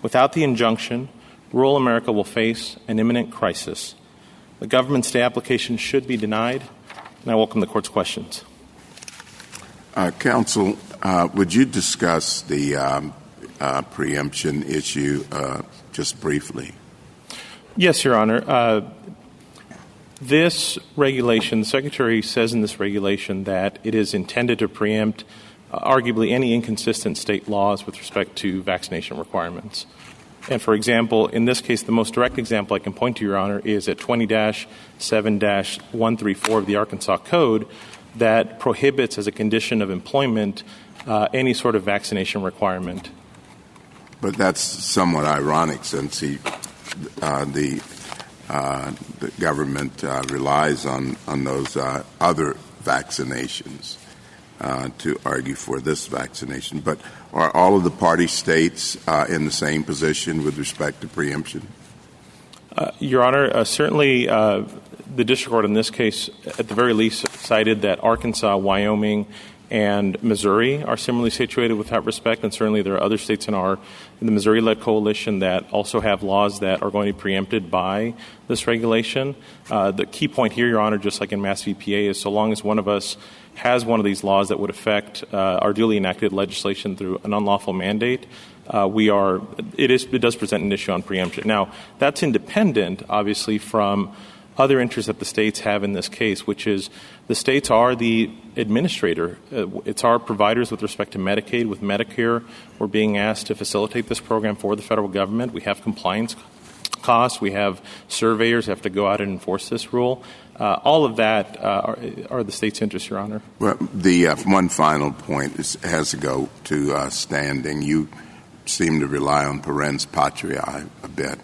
Without the injunction, rural America will face an imminent crisis. The government's stay application should be denied, and I welcome the Court's questions. Counsel, would you discuss the preemption issue just briefly? Yes, Your Honor. This regulation, the Secretary says in this regulation that it is intended to preempt arguably any inconsistent state laws with respect to vaccination requirements. And, for example, in this case, the most direct example I can point to, Your Honor, is at 20-7-134 of the Arkansas Code that prohibits as a condition of employment any sort of vaccination requirement. But that's somewhat ironic since the government relies on those other vaccinations to argue for this vaccination. But are all of the party states in the same position with respect to preemption? Your Honor, certainly the district court in this case, at the very least, cited that Arkansas, Wyoming, and Missouri are similarly situated with that respect, and certainly there are other states in the Missouri-led coalition that also have laws that are going to be preempted by this regulation. The key point here, Your Honor, just like in Mass VPA, is so long as one of us has one of these laws that would affect our duly enacted legislation through an unlawful mandate, it does present an issue on preemption. Now, that's independent, obviously, from other interests that the states have in this case, which is the states are the administrator. It's our providers with respect to Medicaid. With Medicare, we're being asked to facilitate this program for the federal government. We have compliance costs. We have surveyors who have to go out and enforce this rule. All of that are the state's interests, Your Honor. Well, the one final point has to go to standing. You seem to rely on parens patriae a bit.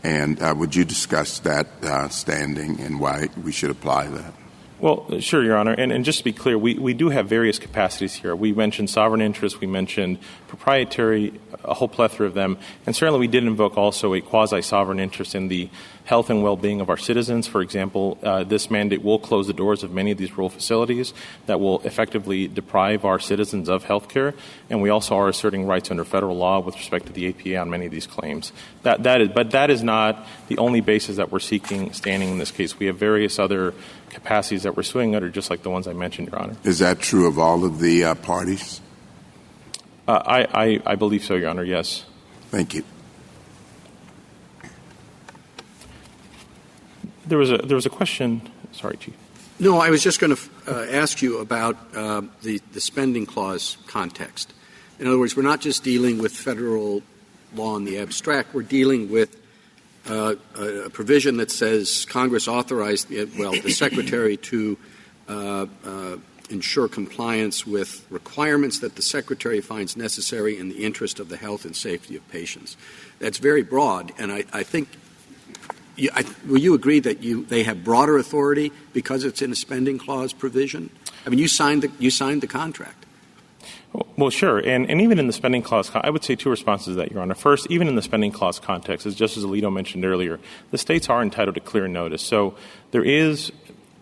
And would you discuss that standing and why we should apply that? Well, sure, Your Honor. And just to be clear, we do have various capacities here. We mentioned sovereign interest. We mentioned proprietary, a whole plethora of them. And certainly we did invoke also a quasi-sovereign interest in the health and well-being of our citizens. For example, this mandate will close the doors of many of these rural facilities that will effectively deprive our citizens of health care. And we also are asserting rights under federal law with respect to the APA on many of these claims. But that is not the only basis that we're seeking standing in this case. We have various other capacities that we're suing under, just like the ones I mentioned, Your Honor. Is that true of all of the parties? I believe so, Your Honor, yes. Thank you. There was a question. Sorry, Chief. No, I was just going to ask you about the spending clause context. In other words, we're not just dealing with federal law in the abstract. We're dealing with a provision that says Congress authorized the Secretary to ensure compliance with requirements that the Secretary finds necessary in the interest of the health and safety of patients. That's very broad, and I think will you agree that they have broader authority because it's in a spending clause provision? I mean, you signed the contract. Well, sure. And even in the spending clause, I would say two responses to that, Your Honor. First, even in the spending clause context, as Justice Alito mentioned earlier, the states are entitled to clear notice. So there is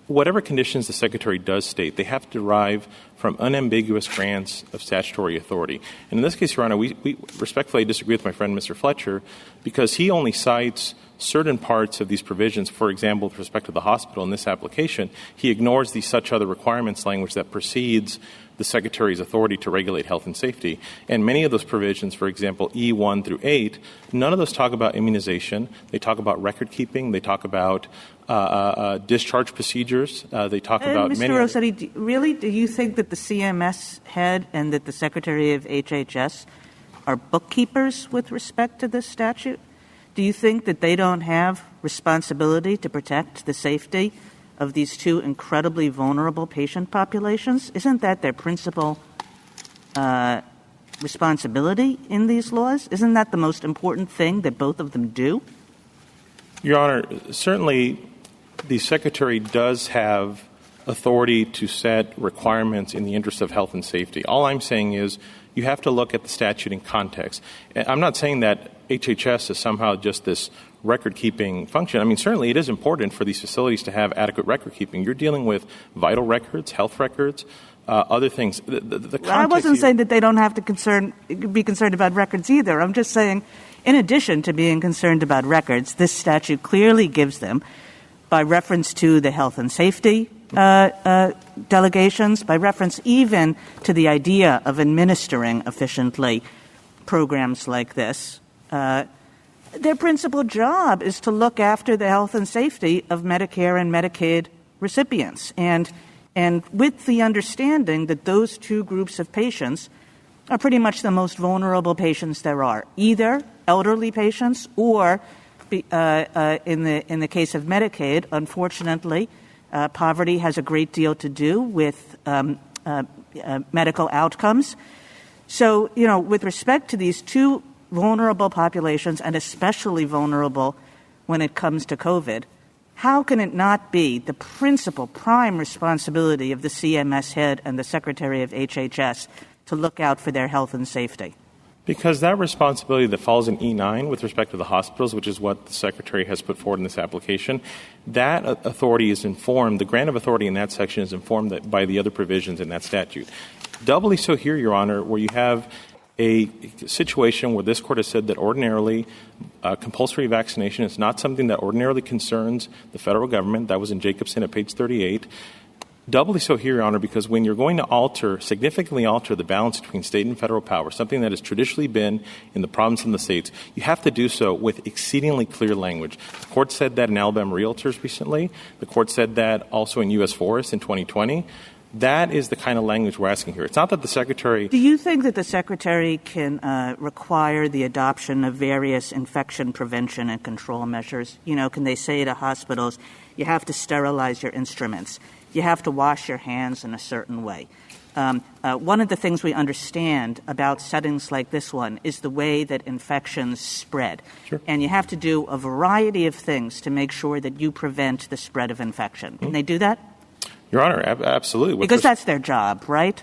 whatever conditions the Secretary does state, they have to derive from unambiguous grants of statutory authority. And in this case, Your Honor, we respectfully disagree with my friend, Mr. Fletcher, because he only cites certain parts of these provisions. For example, with respect to the hospital in this application, he ignores the such other requirements language that precedes the Secretary's authority to regulate health and safety. And many of those provisions, for example, E1 through 8, none of those talk about immunization. They talk about record keeping. They talk about discharge procedures. They talk about Mr. many... Mr. Rossetti, really, do you think that the CMS head and that the Secretary of HHS are bookkeepers with respect to this statute? Do you think that they don't have responsibility to protect the safety of these two incredibly vulnerable patient populations? Isn't that their principal responsibility in these laws? Isn't that the most important thing that both of them do? Your Honor, certainly the Secretary does have authority to set requirements in the interest of health and safety. All I'm saying is you have to look at the statute in context. I'm not saying that HHS is somehow just this record-keeping function. I mean, certainly it is important for these facilities to have adequate record-keeping. You're dealing with vital records, health records, other things. I wasn't saying that they don't have to be concerned about records either. I'm just saying, in addition to being concerned about records, this statute clearly gives them, by reference to the health and safety delegations, by reference even to the idea of administering efficiently programs like this, Their principal job is to look after the health and safety of Medicare and Medicaid recipients. And with the understanding that those two groups of patients are pretty much the most vulnerable patients there are, either elderly patients or, in the case of Medicaid, unfortunately, poverty has a great deal to do with medical outcomes. So, with respect to these two vulnerable populations, and especially vulnerable when it comes to COVID, how can it not be the principal prime responsibility of the CMS head and the Secretary of HHS to look out for their health and safety? Because that responsibility that falls in E9 with respect to the hospitals, which is what the Secretary has put forward in this application, that authority is informed, the grant of authority in that section is informed by the other provisions in that statute. Doubly so here, Your Honor, where you have a situation where this court has said that ordinarily compulsory vaccination is not something that ordinarily concerns the federal government. That was in Jacobson at page 38. Doubly so here, Your Honor, because when you're going to significantly alter the balance between state and federal power, something that has traditionally been in the province and the states, you have to do so with exceedingly clear language. The court said that in Alabama Realtors recently. The court said that also in U.S. Forests in 2020. That is the kind of language we're asking here. It's not that the Secretary... Do you think that the Secretary can require the adoption of various infection prevention and control measures? Can they say to hospitals, you have to sterilize your instruments, you have to wash your hands in a certain way? One of the things we understand about settings like this one is the way that infections spread. Sure. And you have to do a variety of things to make sure that you prevent the spread of infection. Can they do that? Your Honor, absolutely. Because that's their job, right?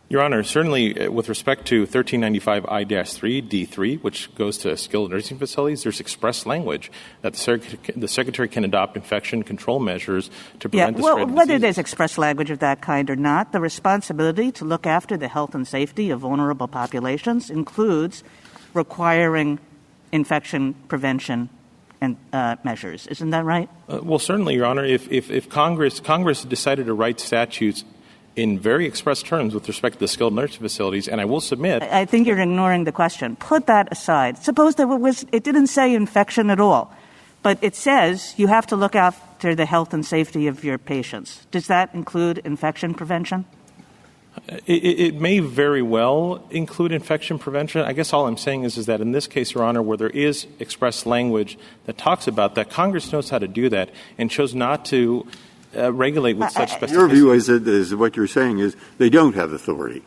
Your Honor, certainly with respect to 1395 I-3, D3, which goes to skilled nursing facilities, there's express language that the Secretary can adopt infection control measures to prevent the spread of diseases. Whether there's express language of that kind or not, the responsibility to look after the health and safety of vulnerable populations includes requiring infection prevention and measures. Isn't that right? Well, certainly, Your Honor. If Congress decided to write statutes in very express terms with respect to the skilled nursing facilities, and I will submit... I think you're ignoring the question. Put that aside. Suppose it didn't say infection at all, but it says you have to look after the health and safety of your patients. Does that include infection prevention? It may very well include infection prevention. I guess all I'm saying is that in this case, Your Honor, where there is express language that talks about that, Congress knows how to do that and chose not to regulate with such specificity. Your view is what you're saying is they don't have authority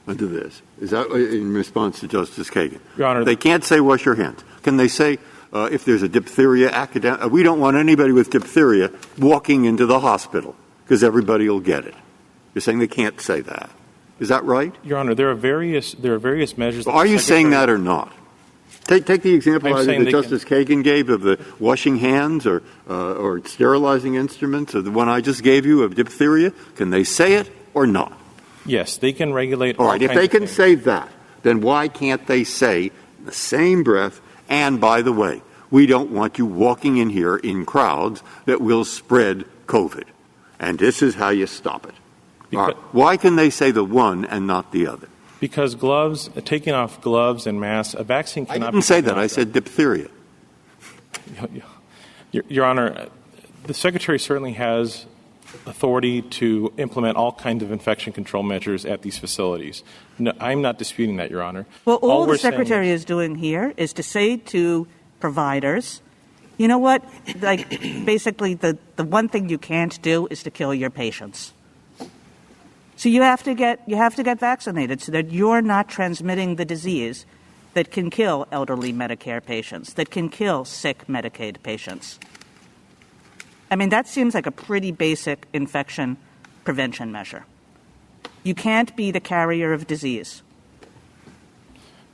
under this. Is that in response to Justice Kagan? Your Honor, they can't say wash your hands. Can they say if there's a diphtheria we don't want anybody with diphtheria walking into the hospital because everybody will get it? You're saying they can't say that. Is that right? Your Honor, there are various measures. Well, are you saying that or not? Take the example that Justice Kagan gave of the washing hands or sterilizing instruments, or the one I just gave you of diphtheria. Can they say it or not? Yes, they can regulate. All right, if they can say that, then why can't they say in the same breath, and by the way, we don't want you walking in here in crowds that will spread COVID, and this is how you stop it. All right. Why can they say the one and not the other? Because taking off gloves and masks, a vaccine cannot... I didn't say that. I said diphtheria. Your Honor, the Secretary certainly has authority to implement all kinds of infection control measures at these facilities. No, I'm not disputing that, Your Honor. Well, all the Secretary is doing here is to say to providers, you know what, basically the one thing you can't do is to kill your patients. So you have to get vaccinated so that you're not transmitting the disease that can kill elderly Medicare patients, that can kill sick Medicaid patients. I mean, that seems like a pretty basic infection prevention measure. You can't be the carrier of disease.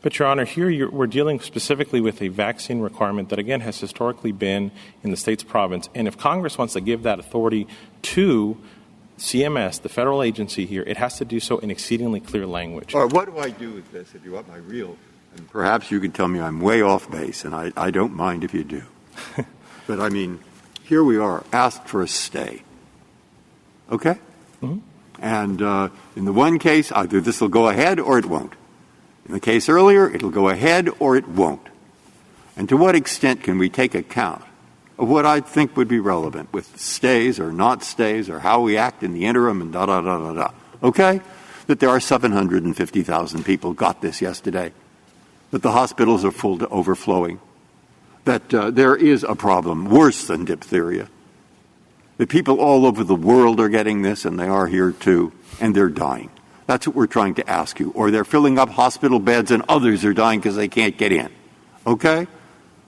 But, Your Honor, here we're dealing specifically with a vaccine requirement that, again, has historically been in the state's province. And if Congress wants to give that authority to CMS, the federal agency here, it has to do so in exceedingly clear language. All right, what do I do with this if you want my real? And perhaps you can tell me I'm way off base, and I don't mind if you do. But, I mean, here we are, asked for a stay. Okay? Mm-hmm. And in the one case, either this will go ahead or it won't. In the case earlier, it'll go ahead or it won't. And to what extent can we take account of what I think would be relevant with stays or not stays or how we act in the interim and da-da-da-da-da. Okay? That there are 750,000 people got this yesterday, that the hospitals are full to overflowing, that there is a problem worse than diphtheria, that people all over the world are getting this, and they are here too, and they're dying. That's what we're trying to ask you. Or they're filling up hospital beds and others are dying because they can't get in. Okay?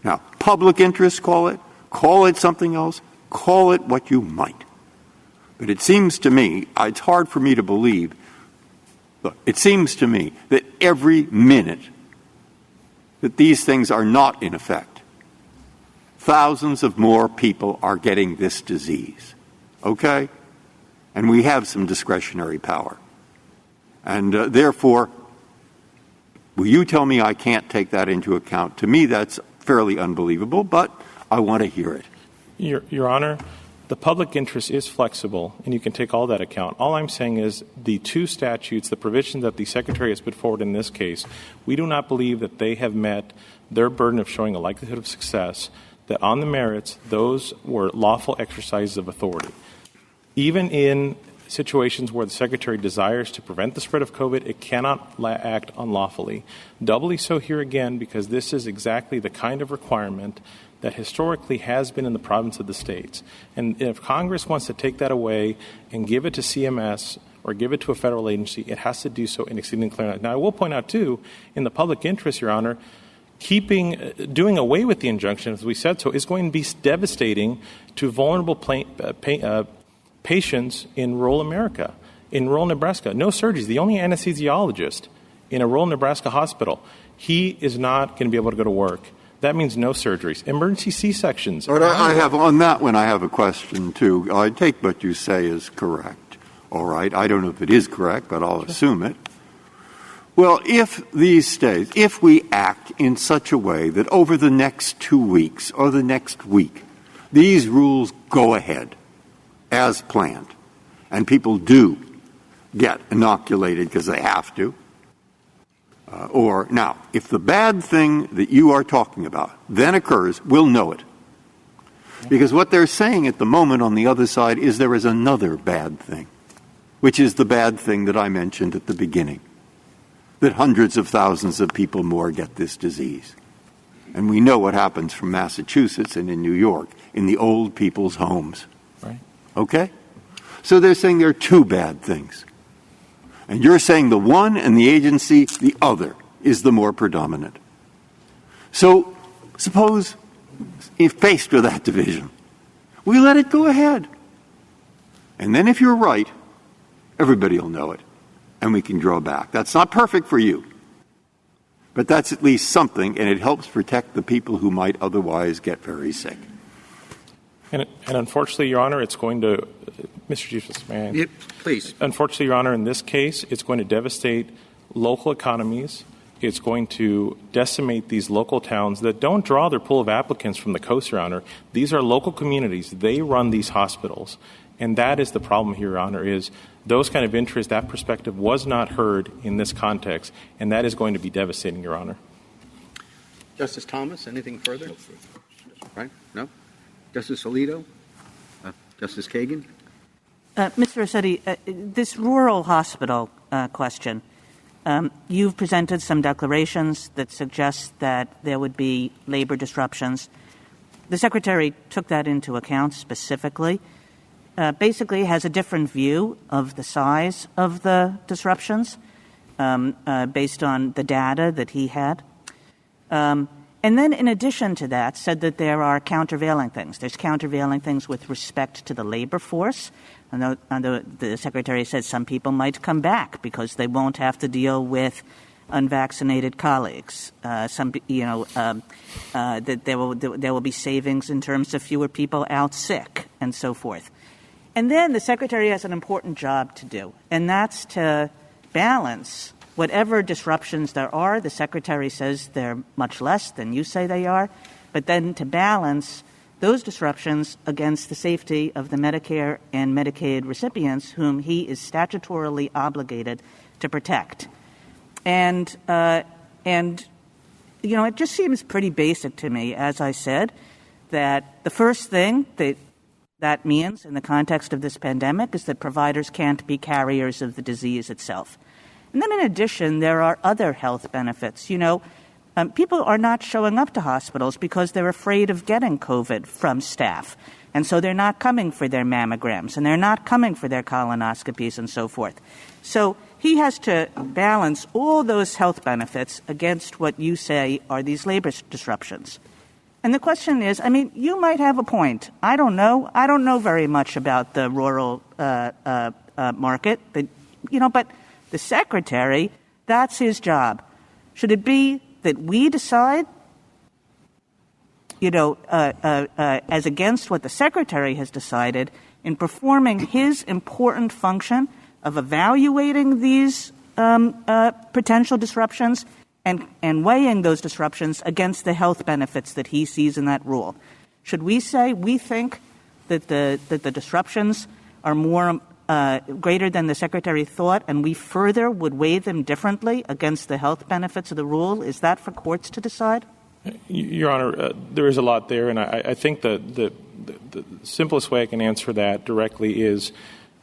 Now, public interest, call it something else, call it what you might. But it seems to me, it's hard for me to believe, look, it seems to me that every minute that these things are not in effect, thousands of more people are getting this disease. Okay? And we have some discretionary power. And therefore, will you tell me I can't take that into account? To me, that's fairly unbelievable, but I want to hear it. Your Honor, the public interest is flexible, and you can take all that account. All I'm saying is the two statutes, the provisions that the Secretary has put forward in this case, we do not believe that they have met their burden of showing a likelihood of success, that on the merits, those were lawful exercises of authority. Even in situations where the Secretary desires to prevent the spread of COVID, it cannot act unlawfully. Doubly so here again, because this is exactly the kind of requirement that historically has been in the province of the states. And if Congress wants to take that away and give it to CMS or give it to a federal agency, it has to do so in exceedingly clear. Now, I will point out, too, in the public interest, Your Honor, doing away with the injunction, as we said so, is going to be devastating to vulnerable patients in rural America, in rural Nebraska. No surgeries. The only anesthesiologist in a rural Nebraska hospital, he is not going to be able to go to work. That means no surgeries. Emergency C-sections. But I have on that one, I have a question, too. I take what you say is correct. All right. I don't know if it is correct, but I'll assume it. Well, if these states, if we act in such a way that over the next 2 weeks or the next week, these rules go ahead as planned, and people do get inoculated because they have to, now, if the bad thing that you are talking about then occurs, we'll know it. Because what they're saying at the moment on the other side is there is another bad thing, which is the bad thing that I mentioned at the beginning, that hundreds of thousands of people more get this disease. And we know what happens from Massachusetts and in New York in the old people's homes. Right. Okay? So they're saying there are two bad things. And you're saying the one and the agency, the other, is the more predominant. So suppose, if faced with that division, we let it go ahead. And then if you're right, everybody will know it, and we can draw back. That's not perfect for you, but that's at least something, and it helps protect the people who might otherwise get very sick. And unfortunately, Your Honor, it's going to Mr. Chief Justice, may I? Yeah, please. Unfortunately, Your Honor, in this case, it's going to devastate local economies. It's going to decimate these local towns that don't draw their pool of applicants from the coast, Your Honor. These are local communities. They run these hospitals. And that is the problem here, Your Honor, is those kind of interests, that perspective was not heard in this context, and that is going to be devastating, Your Honor. Justice Thomas, anything further? No further. Right? No? Justice Alito? Justice Kagan? Mr. Rossetti, this rural hospital question, you've presented some declarations that suggest that there would be labor disruptions. The Secretary took that into account specifically. Basically has a different view of the size of the disruptions based on the data that he had. And then in addition to that, said that there are countervailing things. There's countervailing things with respect to the labor force. And the Secretary said some people might come back because they won't have to deal with unvaccinated colleagues. That there will be savings in terms of fewer people out sick and so forth. And then the Secretary has an important job to do, and that's to balance whatever disruptions there are. The Secretary says they're much less than you say they are, but then to balance those disruptions against the safety of the Medicare and Medicaid recipients whom he is statutorily obligated to protect. And it just seems pretty basic to me, as I said, that the first thing that means in the context of this pandemic is that providers can't be carriers of the disease itself. And then in addition, there are other health benefits. People are not showing up to hospitals because they're afraid of getting COVID from staff. And so they're not coming for their mammograms, and they're not coming for their colonoscopies and so forth. So he has to balance all those health benefits against what you say are these labor disruptions. And the question is, you might have a point. I don't know. I don't know very much about the rural market. But the secretary, that's his job. Should it be that we decide, as against what the secretary has decided in performing his important function of evaluating these potential disruptions and weighing those disruptions against the health benefits that he sees in that rule? Should we say we think that the disruptions are more greater than the secretary thought, and we further would weigh them differently against the health benefits of the rule? Is that for courts to decide? Your Honor, there is a lot there, and I think the simplest way I can answer that directly is,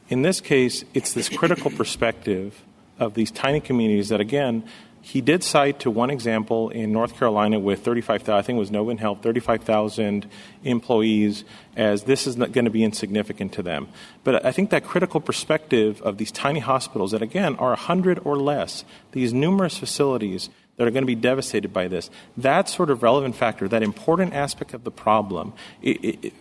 in this case, it's this critical perspective of these tiny communities that, again, he did cite to one example in North Carolina with 35,000, I think it was Novin Health, 35,000 employees, as this is not going to be insignificant to them. But I think that critical perspective of these tiny hospitals that, again, are 100 or less, these numerous facilities that are going to be devastated by this, that sort of relevant factor, that important aspect of the problem,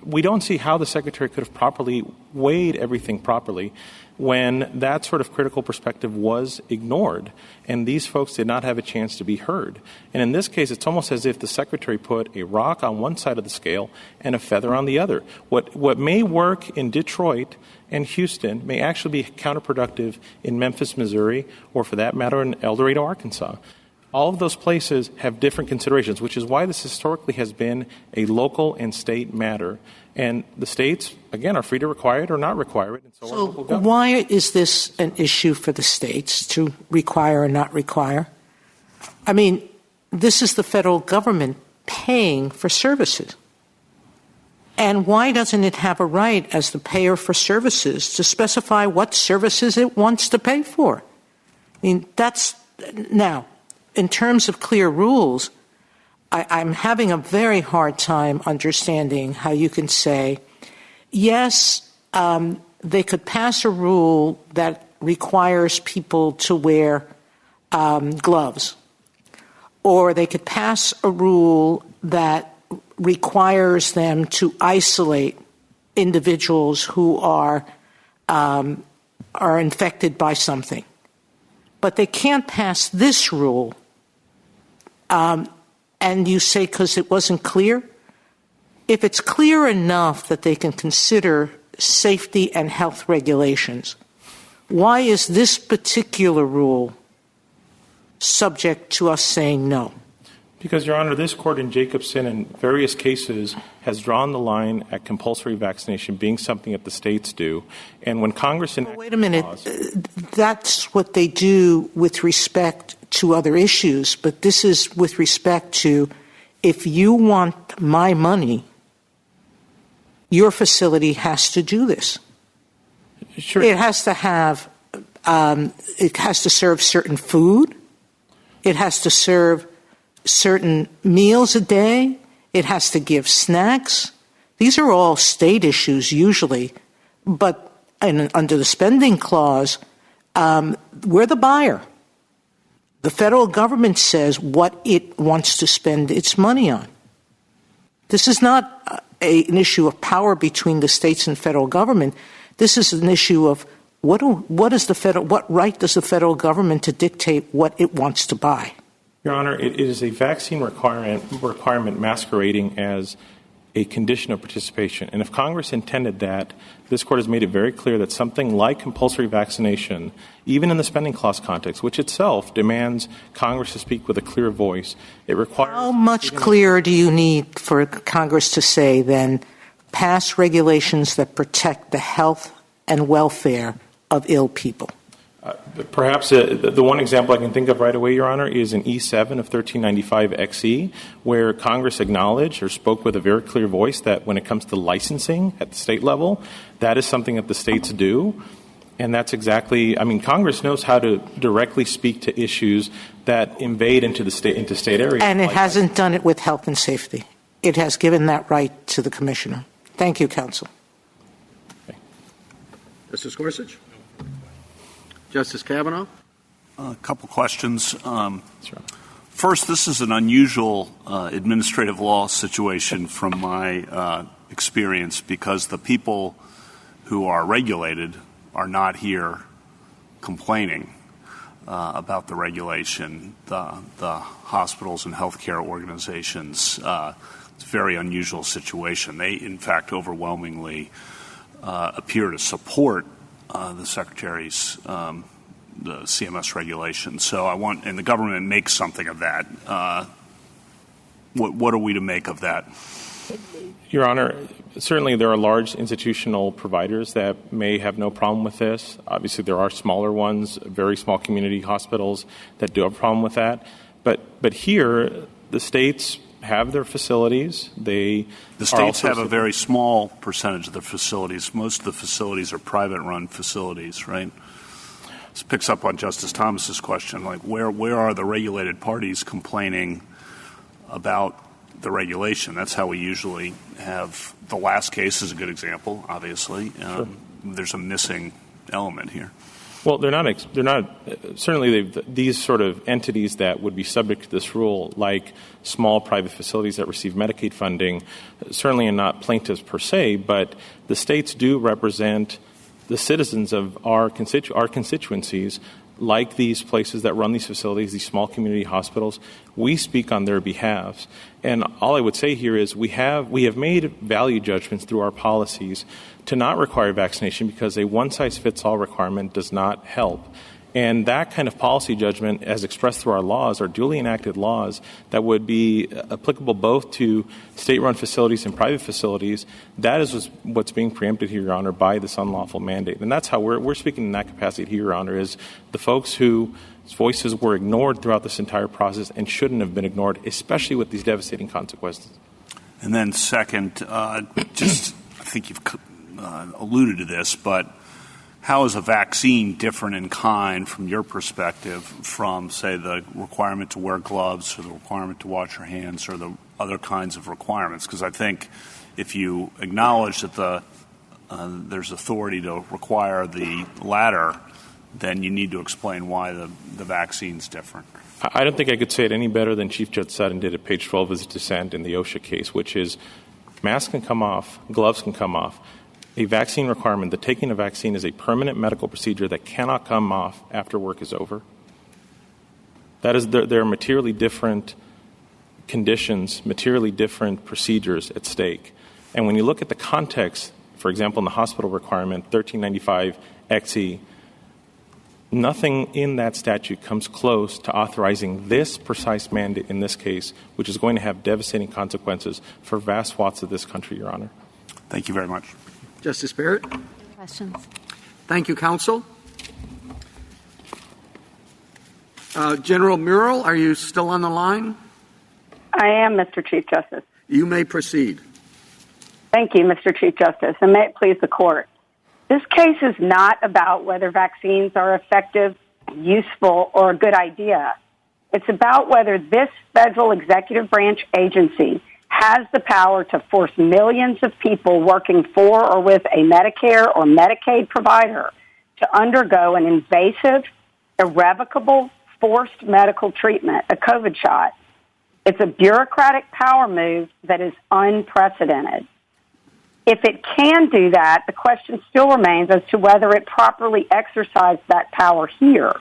we don't see how the secretary could have properly weighed everything properly when that sort of critical perspective was ignored and these folks did not have a chance to be heard. And in this case, it's almost as if the secretary put a rock on one side of the scale and a feather on the other. What may work in Detroit and Houston may actually be counterproductive in Memphis, Missouri, or for that matter in El Dorado, Arkansas. All of those places have different considerations, which is why this historically has been a local and state matter. And the states, again, are free to require it or not require it. And so why is this an issue for the states to require or not require? This is the federal government paying for services. And why doesn't it have a right as the payer for services to specify what services it wants to pay for? Now, in terms of clear rules, I'm having a very hard time understanding how you can say, yes, they could pass a rule that requires people to wear gloves, or they could pass a rule that requires them to isolate individuals who are infected by something. But they can't pass this rule. And you say because it wasn't clear? If it's clear enough that they can consider safety and health regulations, why is this particular rule subject to us saying no? Because, Your Honor, this court in Jacobson in various cases has drawn the line at compulsory vaccination being something that the states do. And when Congress enacted wait a minute. That's what they do with respect to other issues, but this is with respect to if you want my money, your facility has to do this. Sure. It has to have, it has to serve certain food. It has to serve certain meals a day. It has to give snacks. These are all state issues usually, but under the spending clause, we're the buyer. The federal government says what it wants to spend its money on. This is not an issue of power between the states and federal government. This is an issue of what right does the federal government to dictate what it wants to buy? Your Honor, it is a vaccine requirement masquerading as a condition of participation. And if Congress intended that, this Court has made it very clear that something like compulsory vaccination, even in the spending clause context, which itself demands Congress to speak with a clear voice, it requires... How much clearer do you need for Congress to say then pass regulations that protect the health and welfare of ill people? Perhaps the one example I can think of right away, Your Honor, is in E7 of 1395XE, where Congress acknowledged or spoke with a very clear voice that when it comes to licensing at the state level, that is something that the states do. And that's exactly, Congress knows how to directly speak to issues that invade into state areas. And it hasn't done it with health and safety. It has given that right to the commissioner. Thank you, counsel. Okay. Justice Gorsuch? Justice Kavanaugh? A couple questions. First, this is an unusual administrative law situation from my experience because the people who are regulated are not here complaining about the regulation. The hospitals and healthcare organizations, it's a very unusual situation. They, in fact, overwhelmingly appear to support the Secretary's the CMS regulation. So and the government makes something of that. What are we to make of that? Your Honor, certainly there are large institutional providers that may have no problem with this. Obviously, there are smaller ones, very small community hospitals that do have a problem with that. But here, the states have their facilities. The states have a very small percentage of the facilities. Most of the facilities are private-run facilities, right? This picks up on Justice Thomas's question, like where are the regulated parties complaining about the regulation? That's how we usually have. The last case is a good example, obviously. Sure. There's a missing element here. Well, they're not certainly these sort of entities that would be subject to this rule, like small private facilities that receive Medicaid funding, certainly are not plaintiffs per se, but the states do represent the citizens of our constituencies, like these places that run these facilities, these small community hospitals. We speak on their behalf. And all I would say here is we have made value judgments through our policies to not require vaccination because a one-size-fits-all requirement does not help. And that kind of policy judgment, as expressed through our laws, are duly enacted laws that would be applicable both to state-run facilities and private facilities. That is what's being preempted here, Your Honor, by this unlawful mandate. And that's how we're speaking in that capacity here, Your Honor, is the folks whose voices were ignored throughout this entire process and shouldn't have been ignored, especially with these devastating consequences. And then second, I think you've alluded to this, but how is a vaccine different in kind from your perspective from, say, the requirement to wear gloves or the requirement to wash your hands or the other kinds of requirements? Because I think if you acknowledge that there's authority to require the latter, then you need to explain why the vaccine's different. I don't think I could say it any better than Chief Judge Sutton did at page 12 of his dissent in the OSHA case, which is masks can come off, gloves can come off. A vaccine requirement, the taking of vaccine is a permanent medical procedure that cannot come off after work is over. That is, there are materially different conditions, materially different procedures at stake. And when you look at the context, for example, in the hospital requirement, 1395XE, nothing in that statute comes close to authorizing this precise mandate in this case, which is going to have devastating consequences for vast swaths of this country, Your Honor. Thank you very much. Justice Barrett? Questions? Thank you, counsel. General Murrell, are you still on the line? I am, Mr. Chief Justice. You may proceed. Thank you, Mr. Chief Justice, and may it please the Court. This case is not about whether vaccines are effective, useful, or a good idea. It's about whether this federal executive branch agency has the power to force millions of people working for or with a Medicare or Medicaid provider to undergo an invasive, irrevocable, forced medical treatment, a COVID shot. It's a bureaucratic power move that is unprecedented. If it can do that, the question still remains as to whether it properly exercised that power here.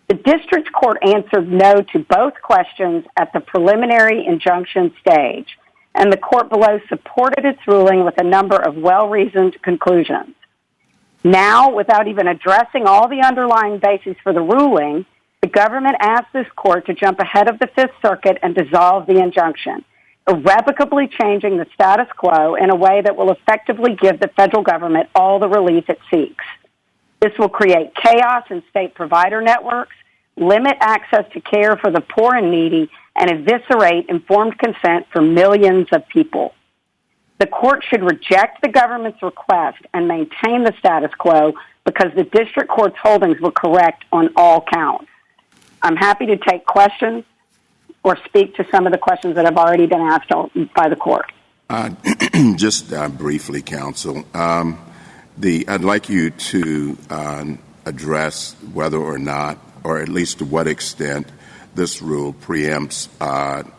The district court answered no to both questions at the preliminary injunction stage, and the court below supported its ruling with a number of well-reasoned conclusions. Now, without even addressing all the underlying bases for the ruling, the government asked this court to jump ahead of the Fifth Circuit and dissolve the injunction, irrevocably changing the status quo in a way that will effectively give the federal government all the relief it seeks. This will create chaos in state provider networks, limit access to care for the poor and needy, and eviscerate informed consent for millions of people. The court should reject the government's request and maintain the status quo because the district court's holdings were correct on all counts. I'm happy to take questions or speak to some of the questions that have already been asked by the court. Just briefly, counsel, I'd like you to address whether or not, or at least to what extent, this rule preempts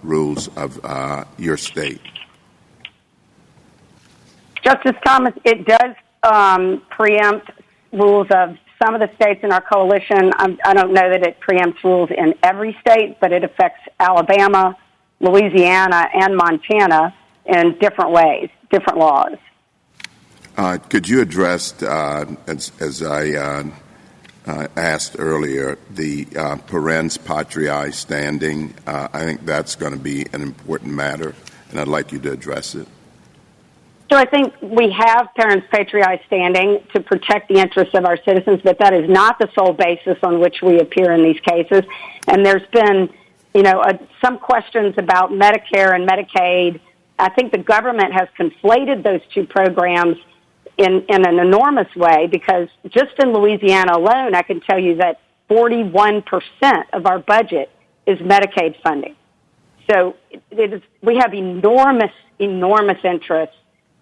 rules of your state. Justice Thomas, it does preempt rules of some of the states in our coalition. I don't know that it preempts rules in every state, but it affects Alabama, Louisiana, and Montana in different ways, different laws. Could you address, as I asked earlier, the parens patriae standing? I think that's going to be an important matter, and I'd like you to address it. So I think we have parens patriae standing to protect the interests of our citizens, but that is not the sole basis on which we appear in these cases. And there's been, some questions about Medicare and Medicaid. I think the government has conflated those two programs in an enormous way, because just in Louisiana alone, I can tell you that 41% of our budget is Medicaid funding. So we have enormous interest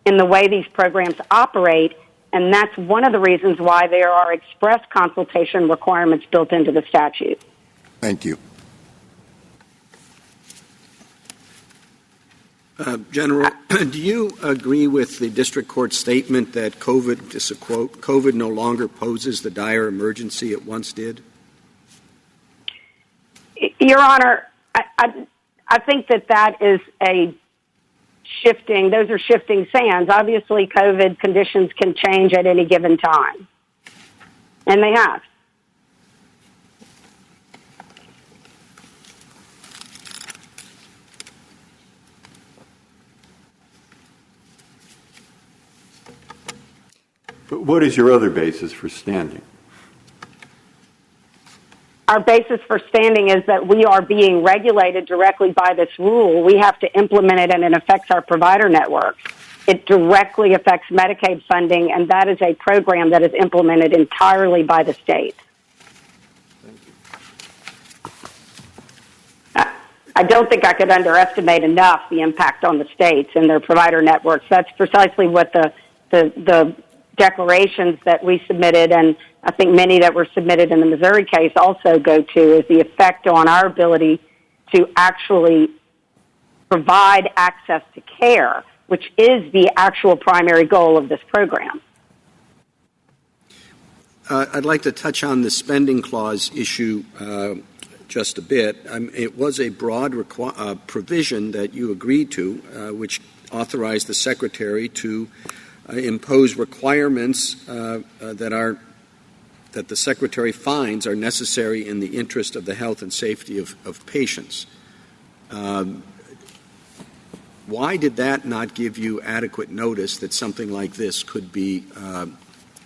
in the way these programs operate, and that's one of the reasons why there are express consultation requirements built into the statute. Thank you. General, do you agree with the district court's statement that COVID, this is a quote, COVID no longer poses the dire emergency it once did? Your Honor, I think that is those are shifting sands. Obviously, COVID conditions can change at any given time, and they have. But what is your other basis for standing? Our basis for standing is that we are being regulated directly by this rule. We have to implement it, and it affects our provider networks. It directly affects Medicaid funding, and that is a program that is implemented entirely by the states. I don't think I could underestimate enough the impact on the states and their provider networks. That's precisely what the declarations that we submitted, and I think many that were submitted in the Missouri case also go to, is the effect on our ability to actually provide access to care, which is the actual primary goal of this program. I'd like to touch on the spending clause issue just a bit. It was a broad provision that you agreed to, which authorized the Secretary to impose requirements that the Secretary finds are necessary in the interest of the health and safety of patients. Why did that not give you adequate notice that something like this could be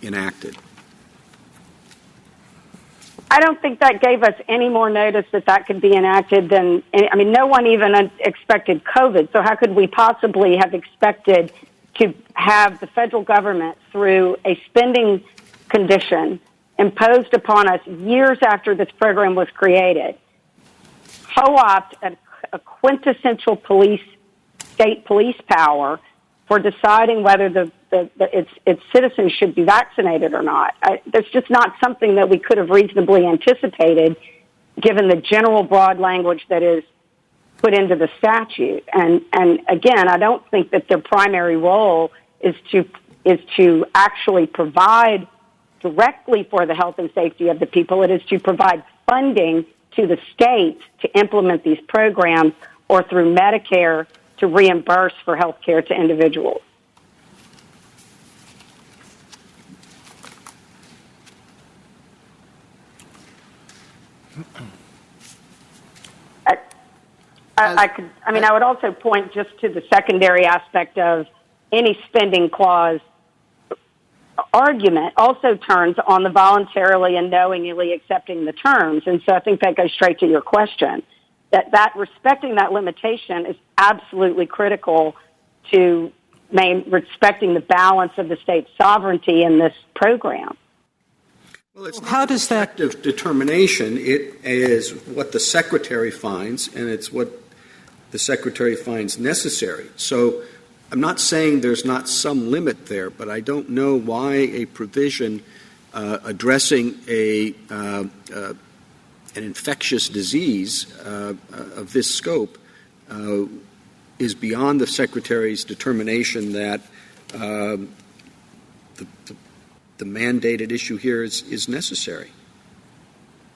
enacted? I don't think that gave us any more notice that could be enacted than, no one even expected COVID, so how could we possibly have expected to have the federal government, through a spending condition imposed upon us years after this program was created, co-opt a quintessential state police power for deciding whether its citizens should be vaccinated or not? That's just not something that we could have reasonably anticipated, given the general broad language that is put into the statute. And again, I don't think that their primary role is to actually provide directly for the health and safety of the people. It is to provide funding to the states to implement these programs, or through Medicare to reimburse for health care to individuals. I would also point just to the secondary aspect of any spending clause argument also turns on the voluntarily and knowingly accepting the terms. And so I think that goes straight to your question, that respecting that limitation is absolutely critical to respecting the balance of the state's sovereignty in this program. Well, it's how does that determination? It is what the Secretary finds, and it's what the Secretary finds necessary. So I'm not saying there's not some limit there, but I don't know why a provision addressing an infectious disease of this scope is beyond the Secretary's determination that the mandated issue here is necessary.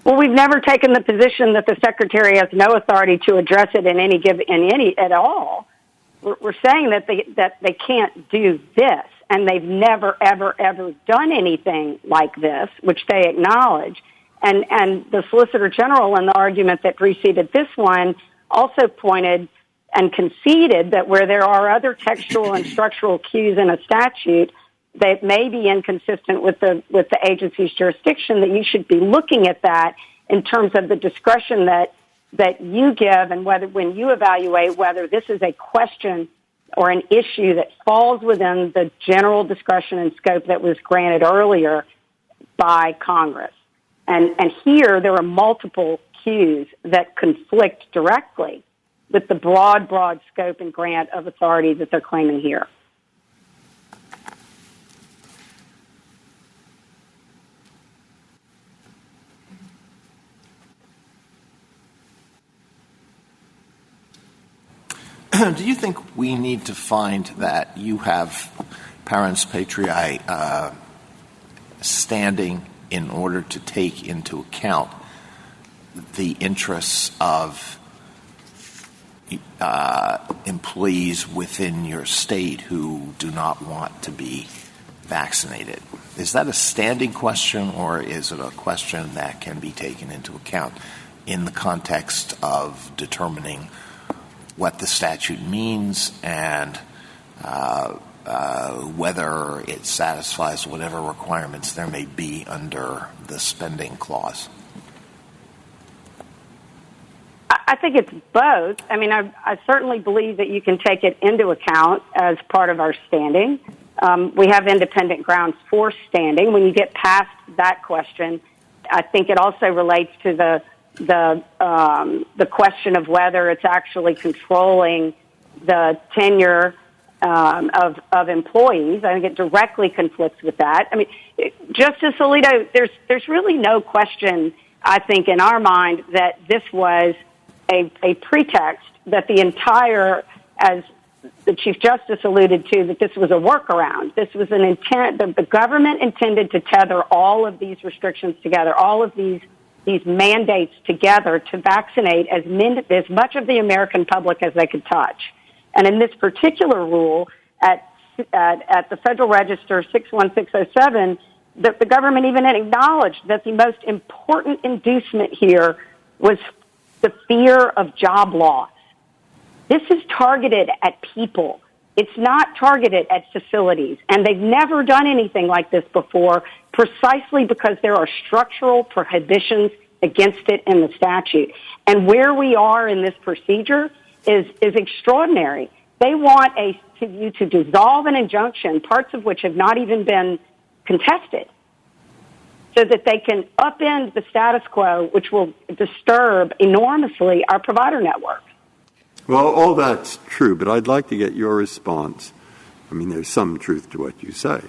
Well, we've never taken the position that the Secretary has no authority to address it in any at all. We're saying that they can't do this, and they've never, ever, ever done anything like this, which they acknowledge. And the Solicitor General, in the argument that preceded this one, also pointed and conceded that where there are other textual and structural cues in a statute that may be inconsistent with the agency's jurisdiction, that you should be looking at that in terms of the discretion that you give, and when you evaluate whether this is a question or an issue that falls within the general discretion and scope that was granted earlier by Congress. And here there are multiple cues that conflict directly with the broad scope and grant of authority that they're claiming here. Do you think we need to find that you have parents patriae standing in order to take into account the interests of employees within your state who do not want to be vaccinated? Is that a standing question, or is it a question that can be taken into account in the context of determining what the statute means and whether it satisfies whatever requirements there may be under the spending clause? I think it's both. I mean, I certainly believe that you can take it into account as part of our standing. We have independent grounds for standing. When you get past that question, I think it also relates to the question of whether it's actually controlling the tenure of employees. I think it directly conflicts with that. I mean, Justice Alito, there's really no question, I think, in our mind that this was a pretext, that the entire, as the Chief Justice alluded to, that this was a workaround. This was an intent. The government intended to tether all of these restrictions together, all of these mandates together to vaccinate as much of the American public as they could touch. And in this particular rule at the Federal Register 61607, the government even acknowledged that the most important inducement here was the fear of job loss. This is targeted at people. It's not targeted at facilities. And they've never done anything like this before, precisely because there are structural prohibitions against it in the statute. And where we are in this procedure is extraordinary. They want you to dissolve an injunction, parts of which have not even been contested, so that they can upend the status quo, which will disturb enormously our provider network. Well, all that's true, but I'd like to get your response. I mean, there's some truth to what you say,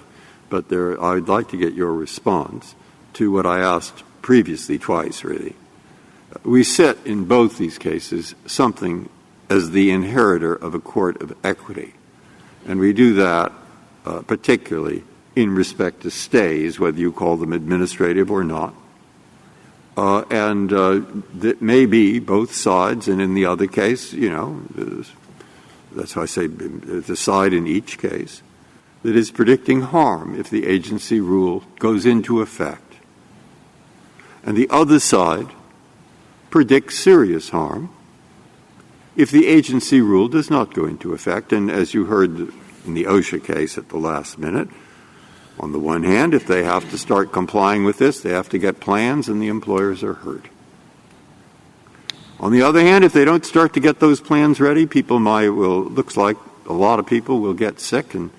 but I'd like to get your response to what I asked previously twice, really. We sit in both these cases something as the inheritor of a court of equity, and we do that particularly in respect to stays, whether you call them administrative or not. And that may be both sides, and in the other case, that's why I say the side in each case that is predicting harm if the agency rule goes into effect. And the other side predicts serious harm if the agency rule does not go into effect. And as you heard in the OSHA case at the last minute, On the one hand, if they have to start complying with this, they have to get plans and the employers are hurt. On the other hand, if they don't start to get those plans ready, looks like a lot of people will get sick and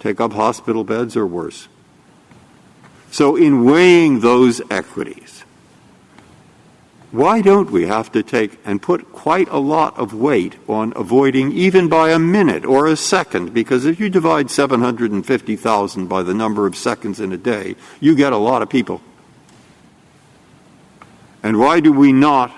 take up hospital beds or worse. So in weighing those equities, why don't we have to take and put quite a lot of weight on avoiding even by a minute or a second? Because if you divide 750,000 by the number of seconds in a day, you get a lot of people. And why do we not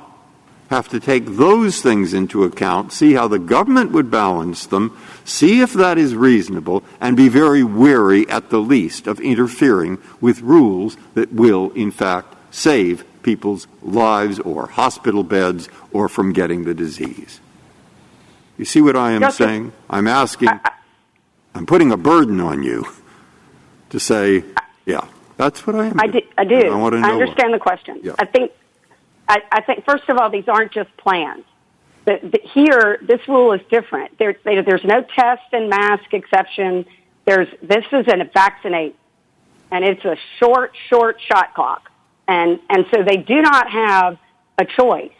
have to take those things into account, see how the government would balance them, see if that is reasonable, and be very wary at the least of interfering with rules that will, in fact, save people's lives or hospital beds or from getting the disease? You see what I am saying? I'm asking, I'm putting a burden on you to say, yeah, that's what I am. I do. I understand the question. Yeah. I think, first of all, these aren't just plans. Here, this rule is different. There's no test and mask exception. This is a vaccinate, and it's a short shot clock. And so they do not have a choice.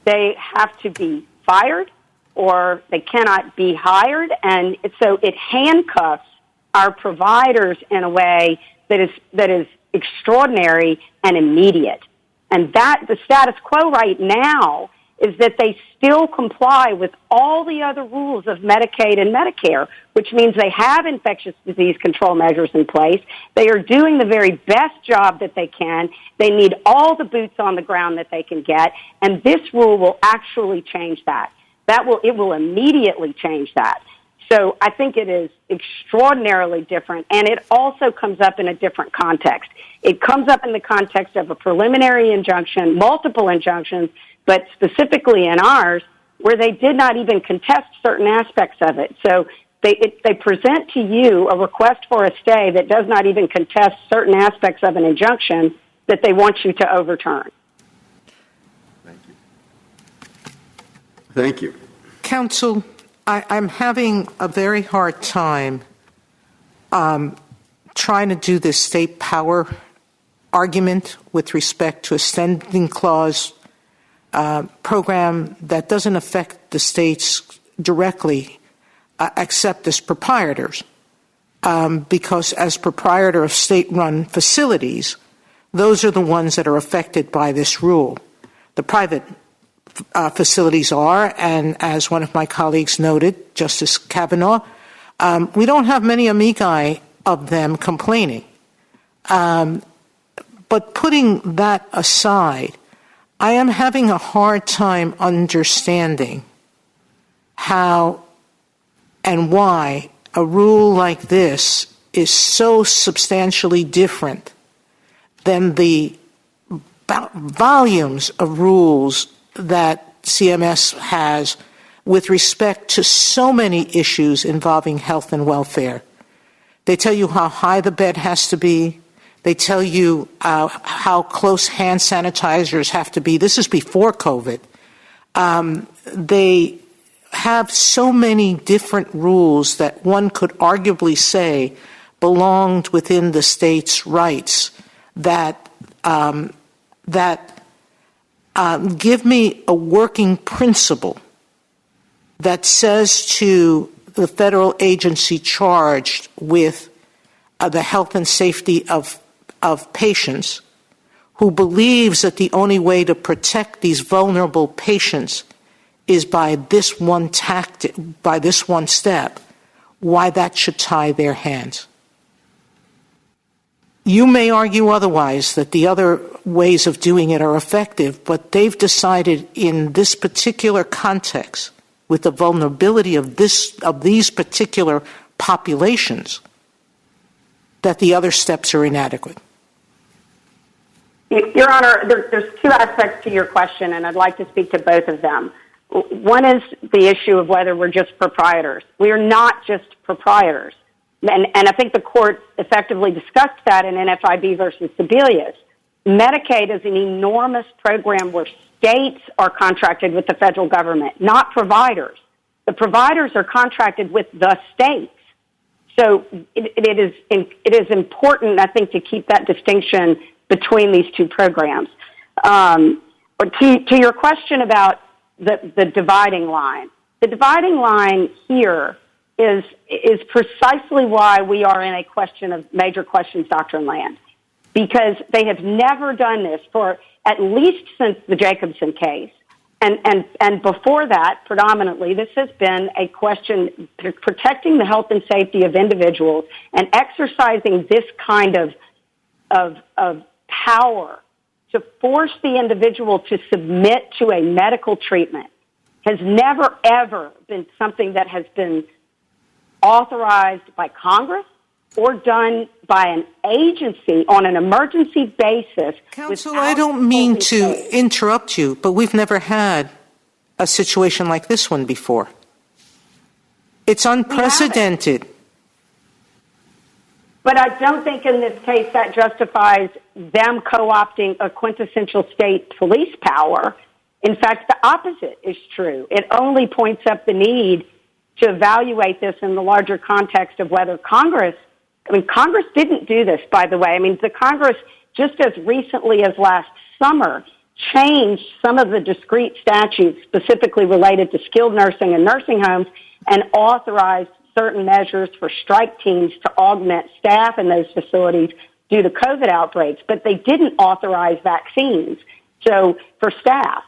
They have to be fired or they cannot be hired. And so it handcuffs our providers in a way that is extraordinary and immediate. And that the status quo right now is that they still comply with all the other rules of Medicaid and Medicare, which means they have infectious disease control measures in place. They are doing the very best job that they can. They need all the boots on the ground that they can get, and this rule will actually change that. It will immediately change that. So I think it is extraordinarily different, and it also comes up in a different context. It comes up in the context of a preliminary injunction, multiple injunctions, but specifically in ours, where they did not even contest certain aspects of it. So they present to you a request for a stay that does not even contest certain aspects of an injunction that they want you to overturn. Thank you. Counsel, I'm having a very hard time trying to do this state power argument with respect to a standing clause program that doesn't affect the states directly except as proprietors. Because as proprietor of state-run facilities, those are the ones that are affected by this rule. The private facilities are, and as one of my colleagues noted, Justice Kavanaugh, we don't have many amici of them complaining. But putting that aside, I am having a hard time understanding how and why a rule like this is so substantially different than the volumes of rules that CMS has with respect to so many issues involving health and welfare. They tell you how high the bed has to be. They tell you how close hand sanitizers have to be. This is before COVID. They have so many different rules that one could arguably say belonged within the state's rights that give me a working principle that says to the federal agency charged with the health and safety of patients, who believes that the only way to protect these vulnerable patients is by this one tactic, by this one step, why that should tie their hands. You may argue otherwise, that the other ways of doing it are effective, but they've decided in this particular context, with the vulnerability of these particular populations, that the other steps are inadequate. Your Honor, there's two aspects to your question, and I'd like to speak to both of them. One is the issue of whether we're just proprietors. We are not just proprietors. And I think the court effectively discussed that in NFIB versus Sebelius. Medicaid is an enormous program where states are contracted with the federal government, not providers. The providers are contracted with the states. So it is important, I think, to keep that distinction between these two programs. To your question about the dividing line, the dividing line here is precisely why we are in a major questions doctrine land, because they have never done this for at least since the Jacobson case. And before that, predominantly, this has been a question protecting the health and safety of individuals and exercising this kind of power to force the individual to submit to a medical treatment has never, ever been something that has been authorized by Congress or done by an agency on an emergency basis. Counsel, I don't mean to interrupt you, but we've never had a situation like this one before. It's unprecedented. But I don't think in this case that justifies them co-opting a quintessential state police power. In fact, the opposite is true. It only points up the need to evaluate this in the larger context of whether Congress didn't do this, by the way. The Congress, just as recently as last summer, changed some of the discrete statutes specifically related to skilled nursing and nursing homes and authorized certain measures for strike teams to augment staff in those facilities due to COVID outbreaks, but they didn't authorize vaccines. So for staff,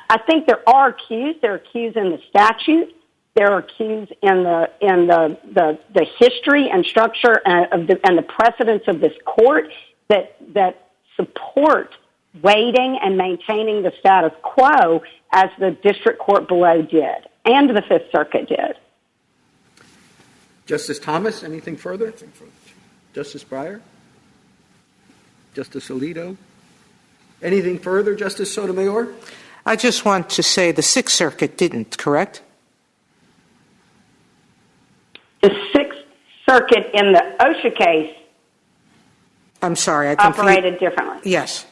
I think there are cues. There are cues in the statute. There are cues in the history and structure and the precedents of this court that support waiting and maintaining the status quo as the district court below did and the Fifth Circuit did. Justice Thomas, anything further? Justice Breyer? Justice Alito? Anything further, Justice Sotomayor? I just want to say the Sixth Circuit didn't, correct? The Sixth Circuit in the OSHA case I'm sorry, I operated differently. Yes.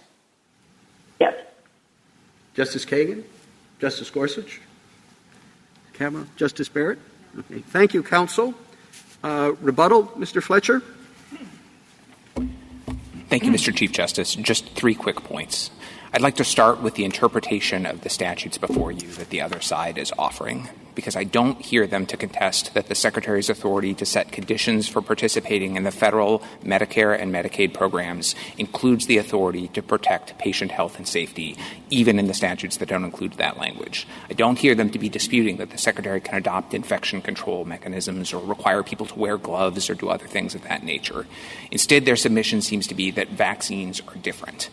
Yes. Justice Kagan? Justice Gorsuch? Kavanaugh? Justice Barrett? Okay. Thank you, counsel. Rebuttal, Mr. Fletcher? Thank you, Mr. Chief Justice. Just 3 quick points. I'd like to start with the interpretation of the statutes before you that the other side is offering, because I don't hear them to contest that the Secretary's authority to set conditions for participating in the federal Medicare and Medicaid programs includes the authority to protect patient health and safety, even in the statutes that don't include that language. I don't hear them to be disputing that the Secretary can adopt infection control mechanisms or require people to wear gloves or do other things of that nature. Instead, their submission seems to be that vaccines are different.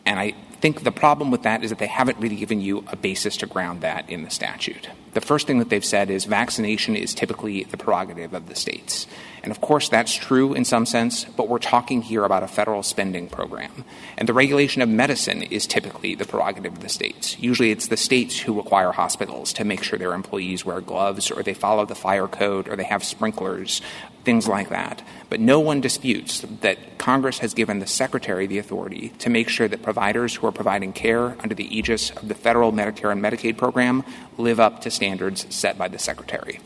And I think the problem with that is that they haven't really given you a basis to ground that in the statute. The first thing that they've said is vaccination is typically the prerogative of the states. And of course, that's true in some sense, but we're talking here about a federal spending program. And the regulation of medicine is typically the prerogative of the states. Usually it's the states who require hospitals to make sure their employees wear gloves or they follow the fire code or they have sprinklers, things like that. But no one disputes that Congress has given the Secretary the authority to make sure that providers who are providing care under the aegis of the federal Medicare and Medicaid program live up to standards set by the Secretary.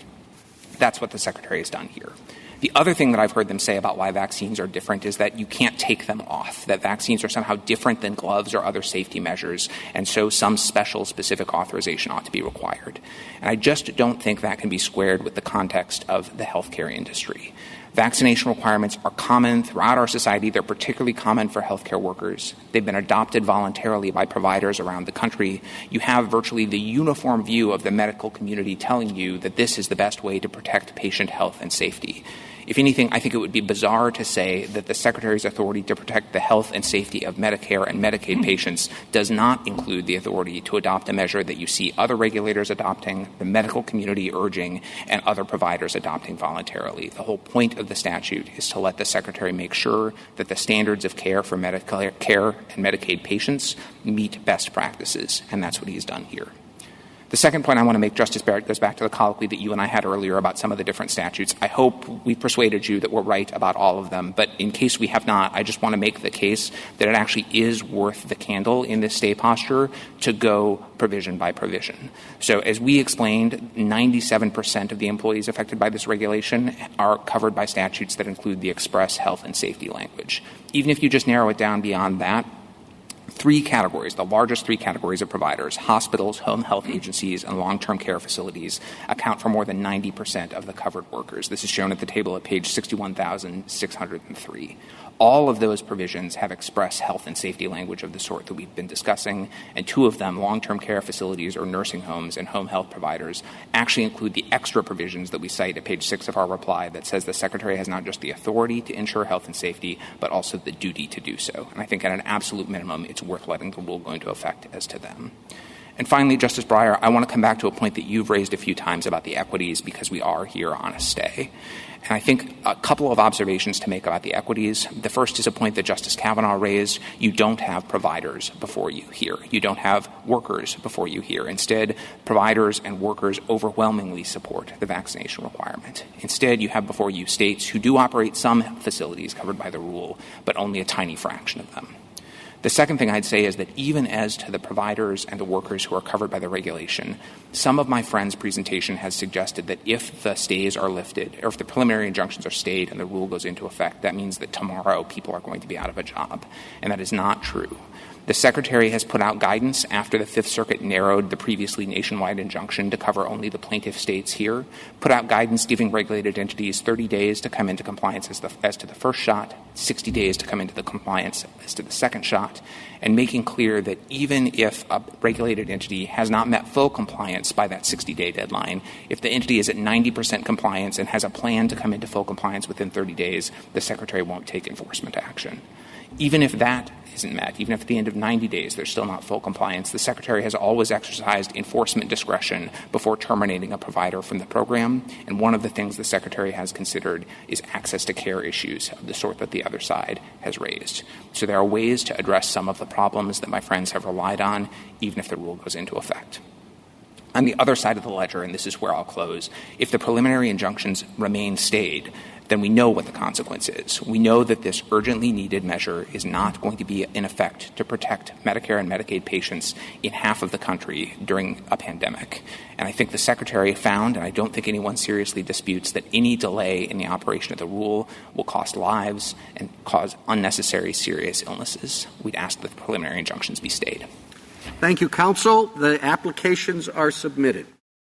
That's what the Secretary has done here. The other thing that I've heard them say about why vaccines are different is that you can't take them off, that vaccines are somehow different than gloves or other safety measures, and so some special specific authorization ought to be required. And I just don't think that can be squared with the context of the healthcare industry. Vaccination requirements are common throughout our society. They're particularly common for healthcare workers. They've been adopted voluntarily by providers around the country. You have virtually the uniform view of the medical community telling you that this is the best way to protect patient health and safety. If anything, I think it would be bizarre to say that the Secretary's authority to protect the health and safety of Medicare and Medicaid patients does not include the authority to adopt a measure that you see other regulators adopting, the medical community urging, and other providers adopting voluntarily. The whole point of the statute is to let the Secretary make sure that the standards of care for Medicare and Medicaid patients meet best practices, and that's what he's done here. The second point I want to make, Justice Barrett, goes back to the colloquy that you and I had earlier about some of the different statutes. I hope we persuaded you that we're right about all of them, but in case we have not, I just want to make the case that it actually is worth the candle in this stay posture to go provision by provision. So as we explained, 97% of the employees affected by this regulation are covered by statutes that include the express health and safety language. Even if you just narrow it down beyond that, three categories, the largest three categories of providers, hospitals, home health agencies, and long-term care facilities, account for more than 90% of the covered workers. This is shown at the table at page 61,603. All of those provisions have express health and safety language of the sort that we've been discussing, and two of them, long-term care facilities or nursing homes and home health providers, actually include the extra provisions that we cite at page 6 of our reply that says the Secretary has not just the authority to ensure health and safety, but also the duty to do so. And I think at an absolute minimum, it's worth letting the rule go into effect as to them. And finally, Justice Breyer, I want to come back to a point that you've raised a few times about the equities because we are here on a stay. And I think a couple of observations to make about the equities. The first is a point that Justice Kavanaugh raised. You don't have providers before you here. You don't have workers before you here. Instead, providers and workers overwhelmingly support the vaccination requirement. Instead, you have before you states who do operate some facilities covered by the rule, but only a tiny fraction of them. The second thing I'd say is that even as to the providers and the workers who are covered by the regulation, some of my friends' presentation has suggested that if the stays are lifted, or if the preliminary injunctions are stayed and the rule goes into effect, that means that tomorrow people are going to be out of a job. And that is not true. The Secretary has put out guidance after the Fifth Circuit narrowed the previously nationwide injunction to cover only the plaintiff states here, put out guidance giving regulated entities 30 days to come into compliance as to the first shot, 60 days to come into the compliance as to the second shot, and making clear that even if a regulated entity has not met full compliance by that 60-day deadline, if the entity is at 90% compliance and has a plan to come into full compliance within 30 days, the Secretary won't take enforcement action. Even if that isn't met, even if at the end of 90 days there's still not full compliance, the Secretary has always exercised enforcement discretion before terminating a provider from the program. And one of the things the Secretary has considered is access to care issues of the sort that the other side has raised. So there are ways to address some of the problems that my friends have relied on, even if the rule goes into effect. On the other side of the ledger, and this is where I'll close, if the preliminary injunctions remain stayed, then we know what the consequence is. We know that this urgently needed measure is not going to be in effect to protect Medicare and Medicaid patients in half of the country during a pandemic. And I think the Secretary found, and I don't think anyone seriously disputes, that any delay in the operation of the rule will cost lives and cause unnecessary serious illnesses. We'd ask that the preliminary injunctions be stayed. Thank you, counsel. The applications are submitted.